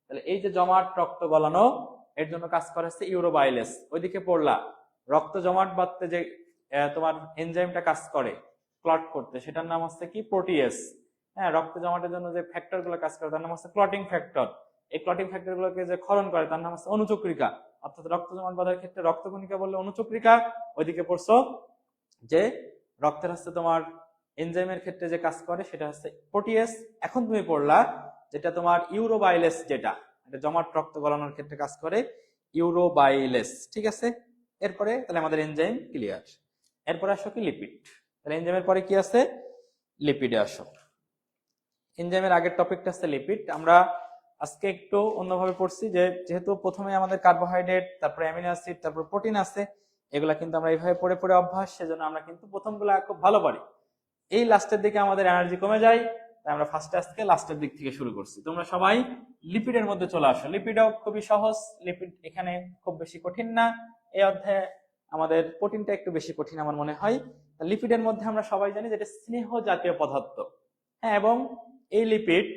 তাহলে এই যে জমাট রক্ত গলানো এর জন্য কাজ করে হচ্ছে ইউরোবাইলেস। ওইদিকে পড়লা রক্ত জমাট বাঁধতে যে তোমার এনজাইমটা কাজ করে ক্লট করতে, সেটার নাম হচ্ছে কি? প্রোটিয়েস। হ্যাঁ, রক্ত জমাটের জন্য যে ফ্যাক্টর গুলো কাজ করে তার নাম হচ্ছে ক্লটিং ফ্যাক্টর। এই ক্লটিং ফ্যাক্টর গুলোকে যে ক্ষরণ করে তার নাম হচ্ছে অনুচক্রিকা। অর্থাৎ রক্ত জমাট বাঁধার ক্ষেত্রে রক্তকণিকা বললে অনুচক্রিকা। ওইদিকে পড়ছো যে রক্তের হচ্ছে তোমার এনজাইমের ক্ষেত্রে যে কাজ করে সেটা হচ্ছে প্রোটিয়েস। এখন তুমি পড়লা যেটা তোমার ইউরোবাইলেস, যেটা এটা জমাট রক্ত গলানোর ক্ষেত্রে কাজ করে, ইউরোবাইলেস। ঠিক আছে, এরপরে তাহলে আমাদের এনজাইম ক্লিয়ার। এরপরে আসো কি? লিপিড। তাহলে এনজাইমের পরে কি আছে? লিপিডে আসো। এনজাইমের আগের টপিকটা হচ্ছে লিপিড। আমরা আজকে একটু অন্যভাবে পড়ছি, যে যেহেতু প্রথমে আমাদের কার্বোহাইড্রেট, তারপরে অ্যামিনো অ্যাসিড, তারপর প্রোটিন আছে, এগুলা কিন্তু আমরা এইভাবে পড়ে পড়ে অভ্যাস, সেজন্য আমরা কিন্তু প্রথমগুলা খুব ভালো পারি। এই লাস্টের দিকে আমাদের এনার্জি কমে যায়, তাই আমরা ফার্স্টে আজকে লাস্টের দিক থেকে শুরু করছি। তোমরা সবাই লিপিডের মধ্যে চলে আসো। লিপিডও খুবই সহজ, লিপিড এখানে খুব বেশি কঠিন না। এই অধ্যায়ে আমাদের প্রোটিনটা একটু বেশি কঠিন আমার মনে হয়। লিপিডের মধ্যে আমরা সবাই জানি যেটা স্নেহ জাতীয় পদার্থ। হ্যাঁ, এবং এই লিপিড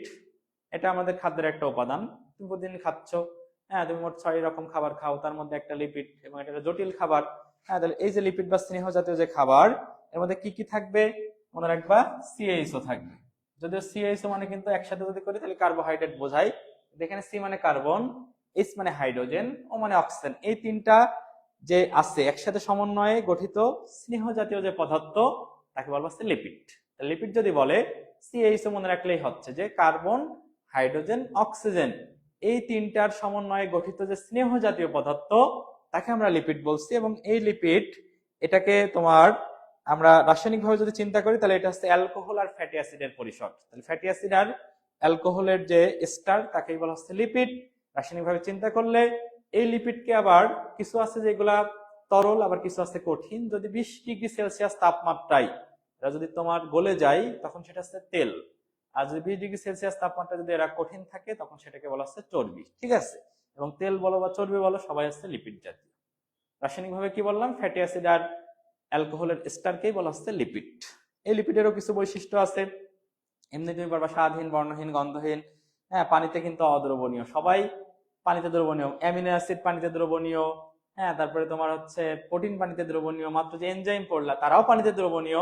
এটা আমাদের খাদ্যের একটা উপাদান। তুমি প্রতিদিন খাচ্ছ, হ্যাঁ, তুমি মোট 6 রকম খাবার খাও, তার মধ্যে একটা লিপিড, এবং এটা একটা জটিল খাবার। হ্যাঁ, তাহলে এই যে লিপিড বা স্নেহ জাতীয় যে খাবার, এর মধ্যে কি কি থাকবে? মনে রাখবা সিএইচও থাকবে। যদিও সিএইচও মানে কিন্তু একসাথে যদি করি তাহলে কার্বোহাইড্রেট বোঝায়। এখানে সি মানে কার্বন, এইচ মানে হাইড্রোজেন, ও মানে অক্সিজেন। এই তিনটা যে আছে একসাথে সমন্বয়ে গঠিত স্নেহ জাতীয় যে পদার্থ তাকে বলবো হচ্ছে লিপিড। লিপিড যদি বলে সিএইচও মনে রাখলেই হচ্ছে যে কার্বন, হাইড্রোজেন, অক্সিজেন এই তিনটার সমন্বয়ে গঠিত যে স্নেহ জাতীয় পদার্থ তাকে আমরা লিপিড বলছি। এবং এই লিপিড এটাকে তোমার আমরা রাসায়নিক ভাবে যদি চিন্তা করি তাহলে এটা হচ্ছে অ্যালকোহল আর ফ্যাটি অ্যাসিডের পরিসর। তাহলে ফ্যাটি অ্যাসিড আর অ্যালকোহলের যে স্টার তাকেই বলা হচ্ছে লিপিড রাসায়নিক ভাবে চিন্তা করলে। এই লিপিডকে আবার কিছু আছে যেগুলা তরল, আবার কিছু আছে কঠিন। যদি 20 ডিগ্রি সেলসিয়াস তাপমাত্রায় এরা যদি তোমার গলে যায় তখন সেটা হচ্ছে তেল, আর যদি 20 ডিগ্রি সেলসিয়াস তাপমাত্রা যদি এরা কঠিন থাকে তখন সেটাকে বলা হচ্ছে চর্বি। ঠিক আছে, এবং তেল বলো বা চর্বি বলো সবাই হচ্ছে লিপিড জাতীয়। রাসায়নিক ভাবে কি বললাম? ফ্যাটি অ্যাসিড আর অ্যালকোহলের স্টারকেই বলা হচ্ছে লিপিড। এই লিপিডেরও কিছু বৈশিষ্ট্য আছে। এমনি তুমি পারবা স্বাদহীন, বর্ণহীন, গন্ধহীন। হ্যাঁ, পানিতে কিন্তু অদ্রবণীয়, সবাই পানিতে দ্রবণীয়। অ্যামিনো অ্যাসিড পানিতে দ্রবণীয়। হ্যাঁ, তারপরে তোমার হচ্ছে প্রোটিন পানিতে দ্রবণীয়। মাত্র যে এনজাইম পড়লা তারাও পানিতে দ্রবণীয়।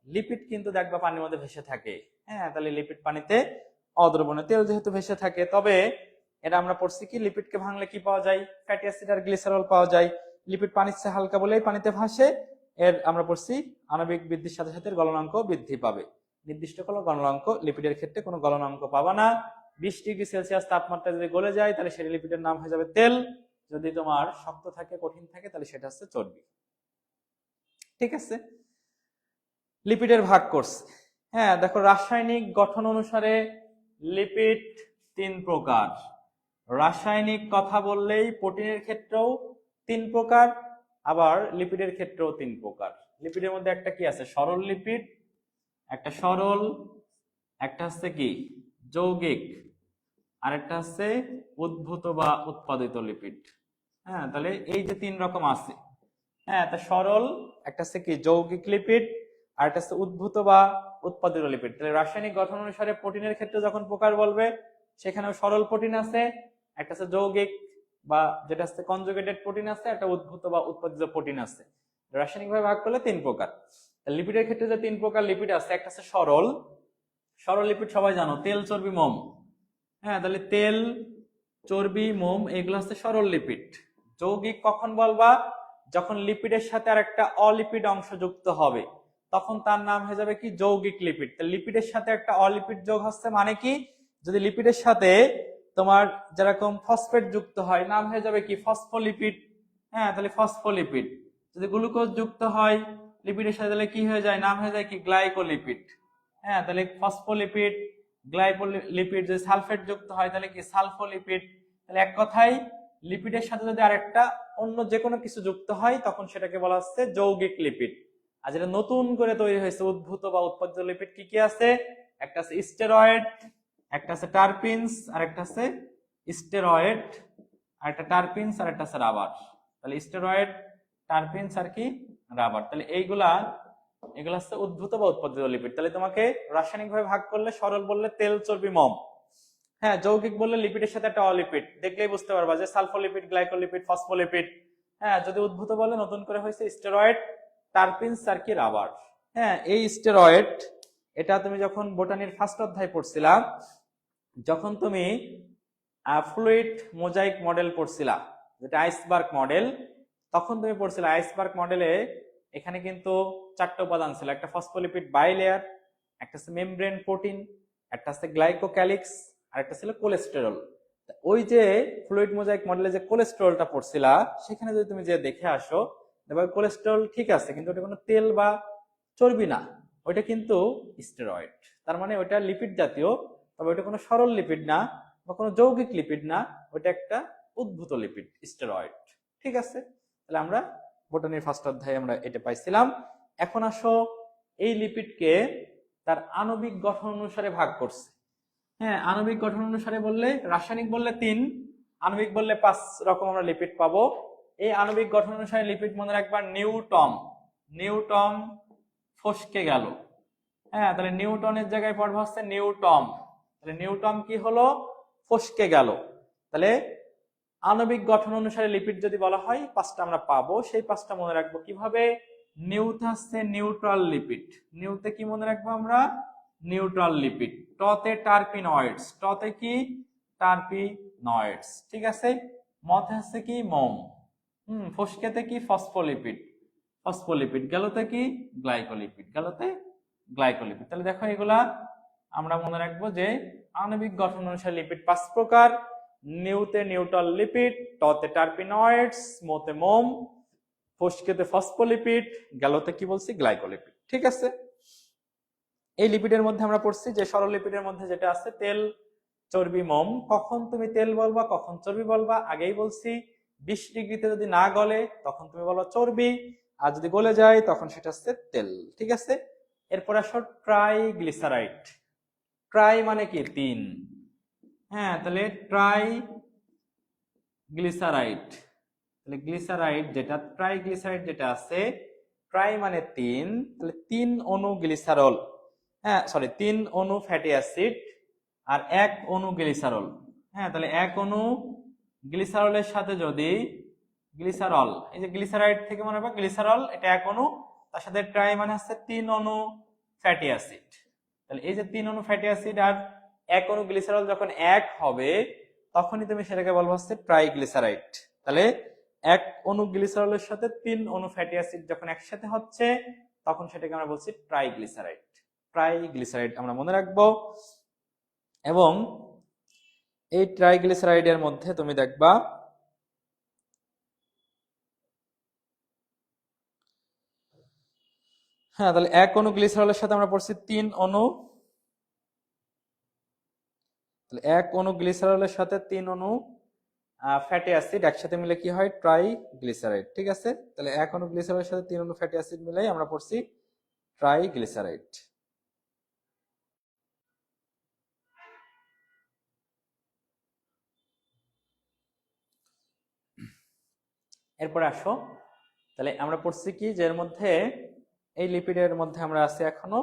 লিপিড কিন্তু দেখবা পানির মধ্যে ভেসে থাকে। হ্যাঁ, তাহলে লিপিড পানিতে অদ্রবণীয়। তেল যেহেতু ভেসে থাকে, তবে এটা আমরা পড়ছি কি লিপিডকে ভাঙলে কি পাওয়া যায়? ফ্যাটি অ্যাসিড আর গ্লিসারল পাওয়া যায়। লিপিড পানির চেয়ে হালকা বলেই পানিতে ভাসে। এর আমরা পড়ছি আণবিক বৃদ্ধির সাথে সাথে গলনাঙ্ক বৃদ্ধি পাবে। নির্দিষ্ট কোনো গলনাঙ্ক লিপিডের ক্ষেত্রে কোনো গলনাঙ্ক পাবা না। 20 ডিগ্রি সেলসিয়াস তাপমাত্রা যদি গলে যায় তাহলে সেই লিপিডের নাম হয়ে যাবে তেল। যদি তোমার শক্ত থাকে, কঠিন থাকে, তাহলে সেটা হচ্ছে চর্বি। ঠিক আছে, লিপিডের ভাগ করছে। হ্যাঁ, দেখো রাসায়নিক গঠন অনুসারে লিপিড 3 প্রকার। রাসায়নিক কথা বললেই প্রোটিনের ক্ষেত্রেও 3 প্রকার, আবার লিপিডের ক্ষেত্রেও 3 প্রকার। লিপিডের মধ্যে একটা কি আছে? সরল লিপিড, একটা সরল, একটা হচ্ছে কি যৌগিক, আর একটা হচ্ছে উদ্ভূত বা উৎপাদিত লিপিড। হ্যাঁ, তাহলে এই যে 3 রকম আছে। হ্যাঁ, তা সরল, একটা হচ্ছে কি যৌগিক লিপিড, আর একটা হচ্ছে উদ্ভূত বা উৎপাদিত লিপিড। তাহলে রাসায়নিক গঠন অনুসারে প্রোটিনের ক্ষেত্রে যখন প্রকার বলবে সেখানেও সরল প্রোটিন আছে, একটা হচ্ছে যৌগিক বা যেটা হচ্ছে কনজুগেটেড প্রোটিন আছে, একটা উদ্ভূত বা উৎপাদিত প্রোটিন আছে। রাসায়নিক ভাবে ভাগ করলে 3 প্রকার। লিপিডের ক্ষেত্রে যে 3 প্রকার লিপিড আছে, একটা হচ্ছে সরল। সরল লিপিড সবাই জানো, তেল, চর্বি, মোম। হ্যাঁ, তাহলে তেল, চর্বি, মোম এগুলো হচ্ছে সরল লিপিড। যৌগিক কখন বলবা? যখন লিপিডের সাথে আর একটা অলিপিড অংশ যুক্ত হবে তখন তার নাম হয়ে যাবে কি যৌগিক লিপিড। তাহলে লিপিডের সাথে একটা অলিপিড যোগ হচ্ছে মানে কি? যদি লিপিডের সাথে তোমার যেরকম ফসফেট যুক্ত হয় নাম হয়ে যাবে কি ফসফোলিপিড। হ্যাঁ, তাহলে ফসফোলিপিড। যদি গ্লুকোজ যুক্ত হয় লিপিডের সাথে তাহলে কি হয়ে যায়? নাম হয়ে যায় কি গ্লাইকোলিপিড। হ্যাঁ, তাহলে ফসফোলিপিড, গ্লাইকোলিপিড। যদি সালফেট যুক্ত হয় তাহলে কি সালফোলিপিড। তাহলে এক কথায় লিপিডের সাথে যদি আরেকটা অন্য যে কোনো কিছু যুক্ত হয় তখন সেটাকে বলা হচ্ছে যৌগিক লিপিড। আর যেটা নতুন করে তৈরি হয়েছে উদ্ভূত বা উৎপাদিত লিপিড কি কি আছে? একটা আছে স্টেরয়েড, একটা আছে টারপিনস, আর একটা আছে স্টেরয়েড, আর একটা টারপিনস আর একটা আছে রাবার। তাহলে স্টেরয়েড, টারপিনস আর কি রাবার। তাহলে এগুলা হচ্ছে উদ্ভূত বা উৎপাদিত লিপিড। তাহলে তোমাকে রাসায়নিকভাবে ভাগ করলে সরল বললে তেল, চর্বি, মোম। হ্যাঁ, যৌগিক বললে লিপিডের সাথে একটা অলিপিড, দেখলেই বুঝতে পারবা যে সালফোলিপিড, গ্লাইকোলিপিড, ফসফোলিপিড। হ্যাঁ, যদি উদ্ভূত বলে নতুন করে হয়েছে স্টেরয়েড, টারপিনস আর কি রাবার। হ্যাঁ, এই স্টেরয়েড এটা তুমি যখন বোটানির ফার্স্ট অধ্যায় পড়ছিলা, যখন তুমি ফ্লুইড মোজাইক মডেল পড়ছিলা, যেটা আইসবার্গ মডেল, তখন তুমি পড়ছিলা আইসবার্গ মডেলে এখানে কিন্তু 4টা উপাদান ছিল। একটা ফসফোলিপিড বাইলেয়ার, একটা আছে মেমব্রেন প্রোটিন, একটা আছে গ্লাইকোক্যালিক্স, আর একটা ছিল কোলেস্টেরল। ওই যে ফ্লুইড মোজাইক মডেলে যে কোলেস্টেরলটা পড়ছিলা, সেখানে যদি তুমি যে দেখে আসো, দেখো কোলেস্টেরল ঠিক আছে, কিন্তু ওটা কোনো তেল বা চর্বি না, ওইটা কিন্তু স্টেরয়েড। তার মানে ওইটা লিপিড জাতীয়, তবে ওইটা কোনো সরল লিপিড না বা কোনো যৌগিক লিপিড না, ওইটা একটা উদ্ভূত লিপিড, স্টেরয়েড। ঠিক আছে, তাহলে আমরা বোটানির ফার্স্ট অধ্যায়ে আমরা এটা পাইছিলাম। এখন আসো এই লিপিডকে তার আণবিক গঠন অনুসারে ভাগ করছে। হ্যাঁ, আণবিক গঠন অনুসারে বললে, রাসায়নিক বললে 3, আণবিক বললে 5 রকম আমরা লিপিড পাবো। এই আণবিক গঠন অনুসারে লিপিড মনে রাখবা নিউটন। নিউটন ফসকে গেল। হ্যাঁ, তাহলে নিউটনের জায়গায় পড়বা হচ্ছে নিউটন। তাহলে নিউটন কি হলো? ফসকে গেল। তাহলে আণবিক গঠন অনুসারে লিপিড যদি বলা হয় 5টা আমরা পাবো। সেই 5টা মনে রাখবো কিভাবে? নিউতে হচ্ছে নিউট্রাল লিপিড। নিউতে কি মনে রাখবো আমরা? Neutral lipid. টতে টারপিনয়েডস। টতে কি? টারপিনয়েডস। ঠিক আছে। মতে হচ্ছে কি? মোম। ফসকেতে কি? ফসফোলিপিড। ফসফোলিপিড। গেলতে কি? গ্লাইকোলিপিড। গেলতে গ্লাইকোলিপিড। তাহলে দেখো এগুলা আমরা মনে রাখবো যে আণবিক গঠন অনুসারে লিপিড 5 প্রকার। নিউতে নিউট্রাল লিপিড, টতে টারপিনয়েডস, মোতে মোম, ফসকেতে ফসফোলিপিড, গেলতে কি বলছি? গ্লাইকোলিপিড। ঠিক আছে। এই লিপিডের মধ্যে আমরা পড়ছি যে সরল লিপিডের মধ্যে যেটা আছে তেল, চর্বি, মোম। কখন তুমি তেল বলবা, কখন চর্বি বলবা? আগেই বলছি 20 ডিগ্রিতে যদি না গলে তখন তুমি বলো চর্বি, আর যদি গলে যায় তখন সেটা হচ্ছে তেল। ঠিক আছে। এরপর আসো ট্রাইগ্লিসারাইড। ট্রাই মানে কি? 3। হ্যাঁ, তাহলে ট্রাইগ্লিসারাইড। তাহলে গ্লিসারাইড যেটা, ট্রাইগ্লিসারাইড যেটা আছে, ট্রাই মানে 3, তাহলে 3 অণু গ্লিসারল। হ্যাঁ, সরি, 3 অণু ফ্যাটি অ্যাসিড আর 1 অণু গ্লিসারল। হ্যাঁ, তাহলে 1 অণু গ্লিসারলের সাথে যদি গ্লিসারল, এই যে গ্লিসারাইড থেকে মনে রাখবা গ্লিসারল, এটা 1 অণু, তার সাথে ট্রাই মানে হচ্ছে 3 অণু ফ্যাটি অ্যাসিড। তাহলে এই যে 3 অণু ফ্যাটি অ্যাসিড আর 1 অণু গ্লিসারল যখন 1 হবে, তখনই তুমি সেটাকে বলবো হচ্ছে ট্রাইগ্লিসারাইড। তাহলে 1 অণু গ্লিসারলের সাথে 3 অণু ফ্যাটি অ্যাসিড যখন একসাথে হচ্ছে, তখন সেটাকে আমরা বলছি ট্রাইগ্লিসারাইড। ট্রাইগ্লিসারাইড আমরা মনে রাখবো। এবং এই ট্রাইগ্লিসারাইডের মধ্যে তুমি দেখবা হ্যাঁ, তাহলে 1 অণু গ্লিসারলের সাথে আমরা পড়ছি 3 অণু, তাহলে 1 অণু গ্লিসারলের সাথে 3 অণু ফ্যাটি অ্যাসিড একসাথে মিলে কি হয়? ট্রাইগ্লিসারাইড। ঠিক আছে। তাহলে 1 অণু গ্লিসারলের সাথে 3 অণু ফ্যাটি অ্যাসিড মিলাই আমরা পড়ছি ট্রাইগ্লিসারাইড। এরপরে আসো, তাহলে আমরা পড়ছি কি যে এর মধ্যে এই লিপিডের মধ্যে আমরা আছি এখনো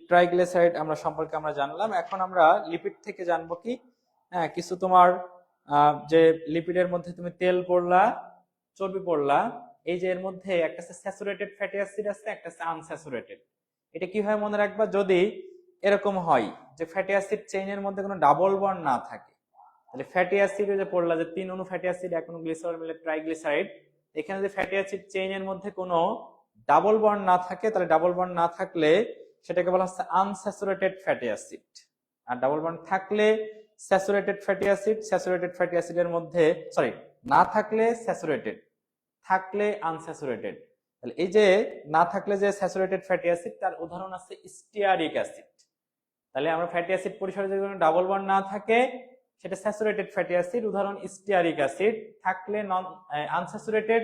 ট্রাইগ্লিসারাইড আমরা সম্পর্কে আমরা জানলাম। এখন আমরা লিপিড থেকে জানবো কি, হ্যাঁ, কিছু তোমার যে লিপিডের মধ্যে তুমি তেল পড়লা, চর্বি পড়লা, এই যে এর মধ্যে একটা স্যাচুরেটেড ফ্যাটি অ্যাসিড আছে, একটা আনস্যাচুরেটেড। এটা কিভাবে মনে রাখবা? যদি এরকম হয় যে ফ্যাটি অ্যাসিড চেইনের মধ্যে কোনো ডাবল বন্ড না থাকে, তাহলে ফ্যাটি অ্যাসিড যে পড়লা যে 3 অণু ফ্যাটি অ্যাসিড 1 অণু গ্লিসারল মিলে ট্রাইগ্লিসারাইড, এখানে যে ফ্যাটি অ্যাসিড চেইনের মধ্যে কোনো ডাবল বন্ড না থাকে, তাহলে ডাবল বন্ড না থাকলে সেটাকে বলা হচ্ছে আনস্যাচুরেটেড ফ্যাটি অ্যাসিড। আর ডাবল বন্ড থাকলে saturated fatty acid. Saturated fatty অ্যাসিডের মধ্যে, সরি, না থাকলে স্যাচুরেটেড, থাকলে আনস্যাচুরেটেড। তাহলে এই যে না থাকলে যে স্যাচুরেটেড ফ্যাটি অ্যাসিড, তার উদাহরণ আছে স্টিয়ারিক অ্যাসিড। তাহলে আমরা ফ্যাটি অ্যাসিড পরিসরে যদি কোনো ডাবল বন্ড না থাকে, সেটা স্যাচুরেটেড ফ্যাটি অ্যাসিড, উদাহরণ স্টিয়ারিক অ্যাসিড। থাকলে নন আনস্যাচুরেটেড,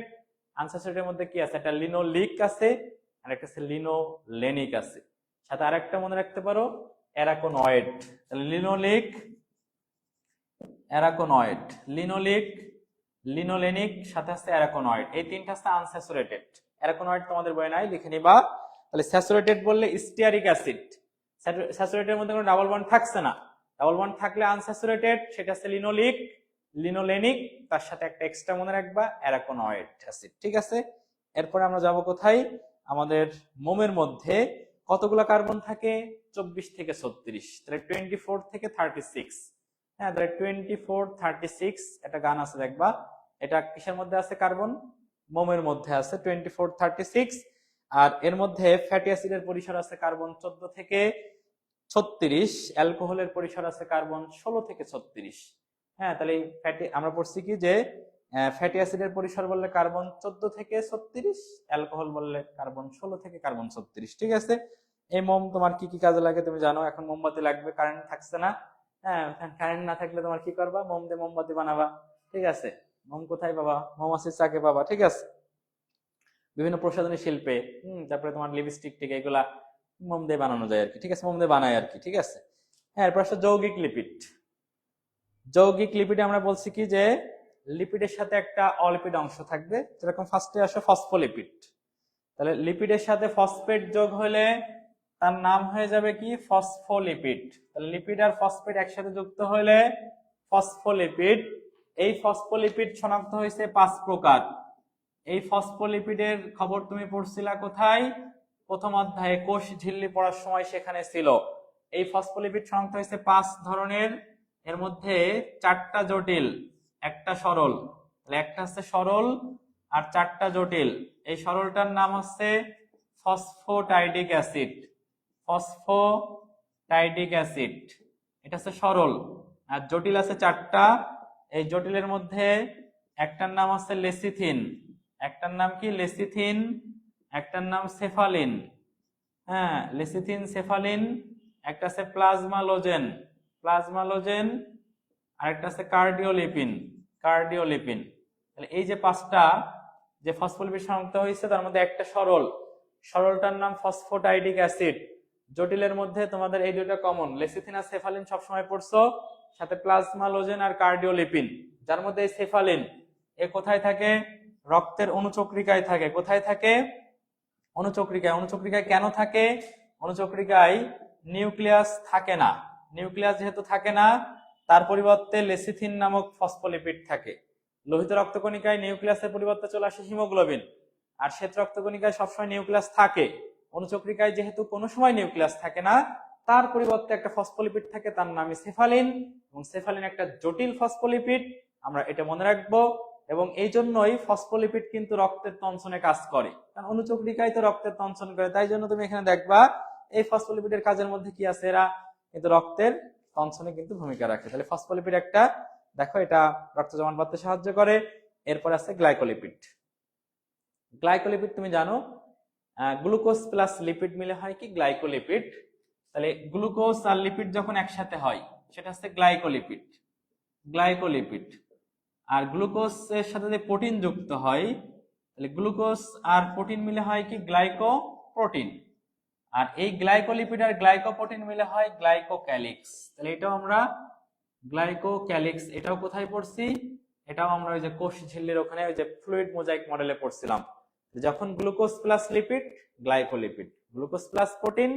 আনস্যাচুরেটেড মধ্যে কি আছে? একটা লিনোলিক আছে আর একটা আছে লিনোলেনিক আছে। সাথে আরেকটা মনে রাখতে পারো, অ্যারাকোনয়েড। তাহলে লিনোলিক, অ্যারাকোনয়েড। লিনোলিক, লিনোলেনিক, সাথে আছে অ্যারাকোনয়েড। এই তিনটা আছে আনস্যাচুরেটেড। অ্যারাকোনয়েড তোমাদের বই নাই, লিখে নিবা। তাহলে স্যাচুরেটেড বললে স্টিয়ারিক অ্যাসিড, স্যাচুরেটেড মধ্যে কোনো ডাবল বন্ড থাকছে না। ডাবল বন্ড থাকলে আনস্যাচুরেটেড, সেটা হচ্ছে লিনোলিক, লিনোলেনিক, তার সাথে একটা এক্সট্রা মনে রাখবা অ্যারাকোনয়েড অ্যাসিড। ঠিক আছে, এরপরে আমরা যাব কোথায়? আমাদের মোমের মধ্যে কতগুলো কার্বন থাকে? 24 থেকে 36, তাহলে 24 থেকে 36। হ্যাঁ, তাহলে 24 36 একটা গান আছে দেখবা, এটা কিসের মধ্যে আছে? কার্বন মোমের মধ্যে আছে 24 36। আর এর মধ্যে ফ্যাটি অ্যাসিডের পরিসর আছে কার্বন 14 থেকে 36, অ্যালকোহলের পরিসর আছে কার্বন 16 থেকে 36। হ্যাঁ, তাহলে ফ্যাটি আমরা পড়ছি কি যে ফ্যাটি অ্যাসিডের পরিসর বললে কার্বন 14 থেকে 36, অ্যালকোহল বললে কার্বন 16 থেকে কার্বন 36। ঠিক আছে, এই মোম তোমার কি কি কাজে লাগে তুমি জানো। এখন মোমবাতি লাগবে, কারেন্ট থাকছে না। হ্যাঁ, কারেন্ট না থাকলে তোমার কি করবা? মোম দিয়ে মোমবাতি বানাবা। ঠিক আছে, মোম কোথায় পাবা? মৌমাছির চাকে পাবা। ঠিক আছে, বিভিন্ন প্রসাধনী শিল্পে, তারপরে তোমার লিপস্টিক টিক এগুলা মোম দিয়ে বানানো যায় আর কি। ঠিক আছে, মোম দিয়ে বানায় আর কি। ঠিক আছে, হ্যাঁ, এরপর আসলে যৌগিক লিপিড। যৌগিক লিপিডে আমরা বলছি কি যে লিপিডের সাথে একটা অলিপিড অংশ থাকবে, যেরকম ফার্স্টে আসে ফসফোলিপিড। তাহলে লিপিডের সাথে ফসফেট যোগ হলে তার নাম হয়ে যাবে কি? ফসফোলিপিড। তাহলে লিপিড আর ফসফেট একসাথে যুক্ত হলে ফসফোলিপিড। এই ফসফোলিপিড শনাক্ত হয়েছে 5 প্রকার। এই ফসফোলিপিডের খবর তুমি পড়ছিলা কোথায়? প্রথম অধ্যায়ে কোষ ঝিল্লি পড়ার সময় সেখানে ছিল। এই ফসফোলিপিড শনাক্ত হয়েছে 5 ধরনের, এর মধ্যে 4টা জটিল, একটা সরল। তাহলে একটা হচ্ছে সরল আর 4টা জটিল। এই সরলটার নাম হচ্ছে ফসফোটাইডিক অ্যাসিড। ফসফোটাইডিক অ্যাসিড, এটা হচ্ছে সরল। আর জটিল আছে 4টা। এই জটিলের মধ্যে একটার নাম আছে লেসিথিন, একটার নাম কি? লেসিথিন, একটার নাম সেফালিন। হ্যাঁ, লেসিথিন, সেফালিন। একটা আছে প্লাজমালোজেন, প্লাজমালোজেন। আরেকটা আছে কার্ডিওলিপিন, কার্ডিওলিপিন। তাহলে এই যে 5টা যে ফসফোলিপিড শনাক্ত হয়েছে, তার মধ্যে একটা সরল, সরলটার নাম ফসফোটাইডিক অ্যাসিড। জটিলের মধ্যে তোমাদের এই দুটো কমন, লেসিথিন আর সেফালিন সবসময় পড়ছো, সাথে প্লাজমালোজেন আর কার্ডিওলিপিন। যার মধ্যে এই সেফালিন, এ কোথায় থাকে? রক্তের অনুচক্রিকায় থাকে। কোথায় থাকে? অনুচক্রিকায়। অনুচক্রিকায় কেন থাকে? অনুচক্রিকায় নিউক্লিয়াস থাকে না। নিউক্লিয়াস যেহেতু থাকে না, তার পরিবর্তে লেসিথিন নামক ফসফোলিপিড থাকে। লোহিত রক্তকণিকায় নিউক্লিয়াসের পরিবর্তে চলে আসে হিমোগ্লোবিন, আর শ্বেত রক্তকণিকায় সবসময় নিউক্লিয়াস থাকে। অনুচক্রিকায় যেহেতু কোনো সময় নিউক্লিয়াস থাকে না, তার পরিবর্তে একটা ফসফোলিপিড থাকে, তার নামই সেফালিন। এবং সেফালিন একটা জটিল ফসফোলিপিড, আমরা এটা মনে রাখবো। এবং এই জন্যই ফসফোলিপিড কিন্তু রক্তের তঞ্চনে কাজ করে, কারণ অনুচক্রিকায় তো রক্তের তঞ্চন করে। তাই জন্য তুমি এখানে দেখবা এই ফসফোলিপিডের কাজের মধ্যে কি আছে, এরা কিন্তু রক্তের তঞ্চনে কিন্তু ভূমিকা রাখে। তাহলে ফসফোলিপিড একটা, দেখো এটা রক্ত জমাট বাঁধতে সাহায্য করে। এরপর আছে গ্লাইকোলিপিড। গ্লাইকোলিপিড তুমি জানো, গ্লুকোজ প্লাস লিপিড মিলে হয় কি? গ্লাইকোলিপিড। তাহলে গ্লুকোজ আর লিপিড যখন একসাথে হয় সেটা হচ্ছে গ্লাইকোলিপিড, গ্লাইকোলিপিড। আর গ্লুকোজ এর সাথে যে প্রোটিন যুক্ত হয়, তাহলে গ্লুকোজ আর প্রোটিন মিলে হয় কি? গ্লাইকোপ্রোটিন। আর এই গ্লাইকোলিপিড আর গ্লাইকোপ্রোটিন মিলে হয় গ্লাইকোক্যালিক্স। তাহলে এটাও আমরা গ্লাইকোক্যালিক্স, এটাও কোথায় পড়ছি? এটাও আমরা ওই যে কোষ ঝিল্লির ওখানে ওই যে ফ্লুইড মোজাইক মডেলে পড়ছিলাম। যখন glucose plus lipid glycolipid, glucose plus protein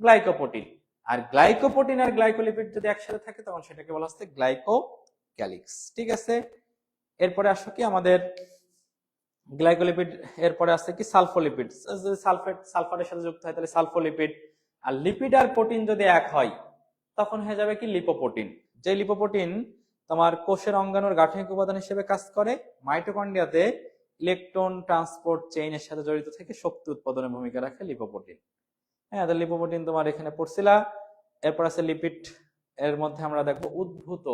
glycoprotein. আর গ্লাইকোপ্রোটিন আর গ্লাইকোলিপিড যদি একসাথে থাকে তখন সেটাকে বলা হচ্ছে গ্লাইকোক্যালিক্স। ঠিক আছে, এরপরে আসো কি আমাদের গ্লাইকোলিপিড, এরপরে আছে কি সালফোলিপিড। যদি সালফারের সাথে যুক্ত হয় তাহলে সালফোলিপিড। আর লিপিড আর প্রোটিন যদি এক হয় তখন হয়ে যাবে কি? লিপোপ্রোটিন। যে লিপোপ্রোটিন তোমার কোষের অঙ্গাণুর গাঠনিক উপাদান হিসেবে কাজ করে, মাইটোকন্ড্রিয়াতে ইলেকট্রন ট্রান্সপোর্ট চেইনের সাথে জড়িত থেকে শক্তি উৎপাদনের ভূমিকা রাখে লিপোপ্রোটিন। হ্যাঁ, তাহলে লিপোপ্রোটিন তোমার এখানে পড়ছিলা। এরপর আছে লিপিড, এর মধ্যে আমরা দেখবো উদ্ভূত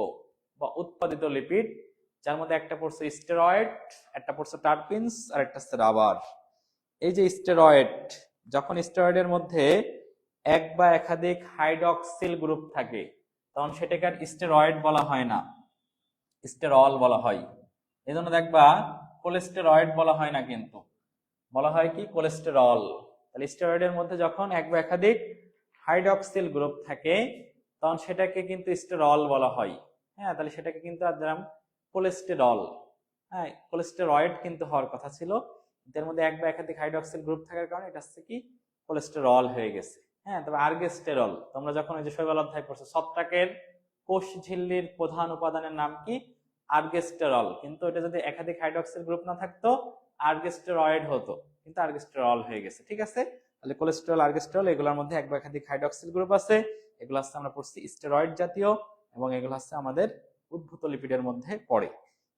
বা উৎপাদিত লিপিড, যার মধ্যে একটা পড়ছে স্টেরয়েড, একটা পড়ছে টারপিনস, আর একটা হচ্ছে রাবার। এই যে স্টেরয়েড, যখন স্টেরয়েডের মধ্যে এক বা একাধিক হাইড্রক্সিল গ্রুপ থাকে তখন সেটাকে আর স্টেরয়েড বলা হয় না, স্টেরল বলা হয়। এই জন্য দেখবা কোলেস্টেরয়েড বলা হয় না, কিন্তু বলা হয় কি? কোলেস্টেরল। তাহলে স্টেরয়েডের মধ্যে যখন এক বা একাধিক হাইড্রক্সিল গ্রুপ থাকে তখন সেটাকে কিন্তু স্টেরল বলা হয়। হ্যাঁ, তাহলে সেটাকে কিন্তু আর কোলেস্টেরল। হ্যাঁ, কোলেস্টেরয়েড কিন্তু হওয়ার কথা ছিল, এর মধ্যে এক বা একাধিক হাইড্রক্সিল গ্রুপ থাকার কারণে এটা হচ্ছে কি কোলেস্টেরল হয়ে গেছে। হ্যাঁ, তবে আর্গেস্টেরল তোমরা যখন ওই যে শৈবাল অধ্যায় পড়ছো, ছত্রাকের কোষ ঝিল্লির প্রধান উপাদানের নাম কি? আর্গেস্টেরল। কিন্তু এটা যদি একাধিক হাইড্রক্সিল গ্রুপ না থাকতো আর্গেস্টেরয়েড হতো, কিন্তু আর্গেস্টেরল হয়ে গেছে। ঠিক আছে, তাহলে কোলেস্টেরল, আর্গেস্টেরল এগুলোর মধ্যে এক বা একাধিক হাইড্রক্সিল গ্রুপ আছে। এগুলো হচ্ছে আমরা পড়ছি স্টেরয়েড জাতীয়, এবং এগুলো হচ্ছে আমাদের উদ্ভূত লিপিডের মধ্যে পড়ে।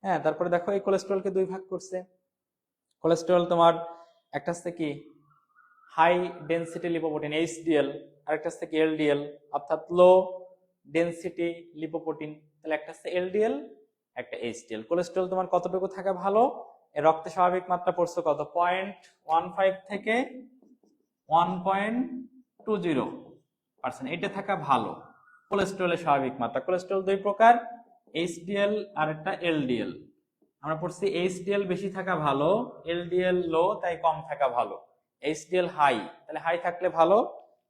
হ্যাঁ, তারপরে দেখো এই কোলেস্টেরলকে দুই ভাগ করছে। কোলেস্টেরল তোমার একটা হচ্ছে কি হাই ডেনসিটি লিপোপ্রোটিন এইচডিএল, আর একটা হচ্ছে কি এলডিএল অর্থাৎ লো ডেনসিটি লিপোপ্রোটিন। তাহলে একটা হচ্ছে এলডিএল, একটা এইচডিএল। কোলেস্টেরল তোমার কতটুকু থাকা ভালো? এর রক্তে স্বাভাবিক মাত্রা পড়ছে কত? 0.15 থেকে 1.20%, এটা থাকা ভালো কোলেস্টেরলের স্বাভাবিক মাত্রা। কোলেস্টেরল দুই প্রকার, এইচডিএল আর একটা এলডিএল। আমরা পড়ছি এইচডিএল বেশি থাকা ভালো, এলডিএল লো তাই কম থাকা ভালো। এইচডিএল হাই, তাহলে হাই থাকলে ভালো,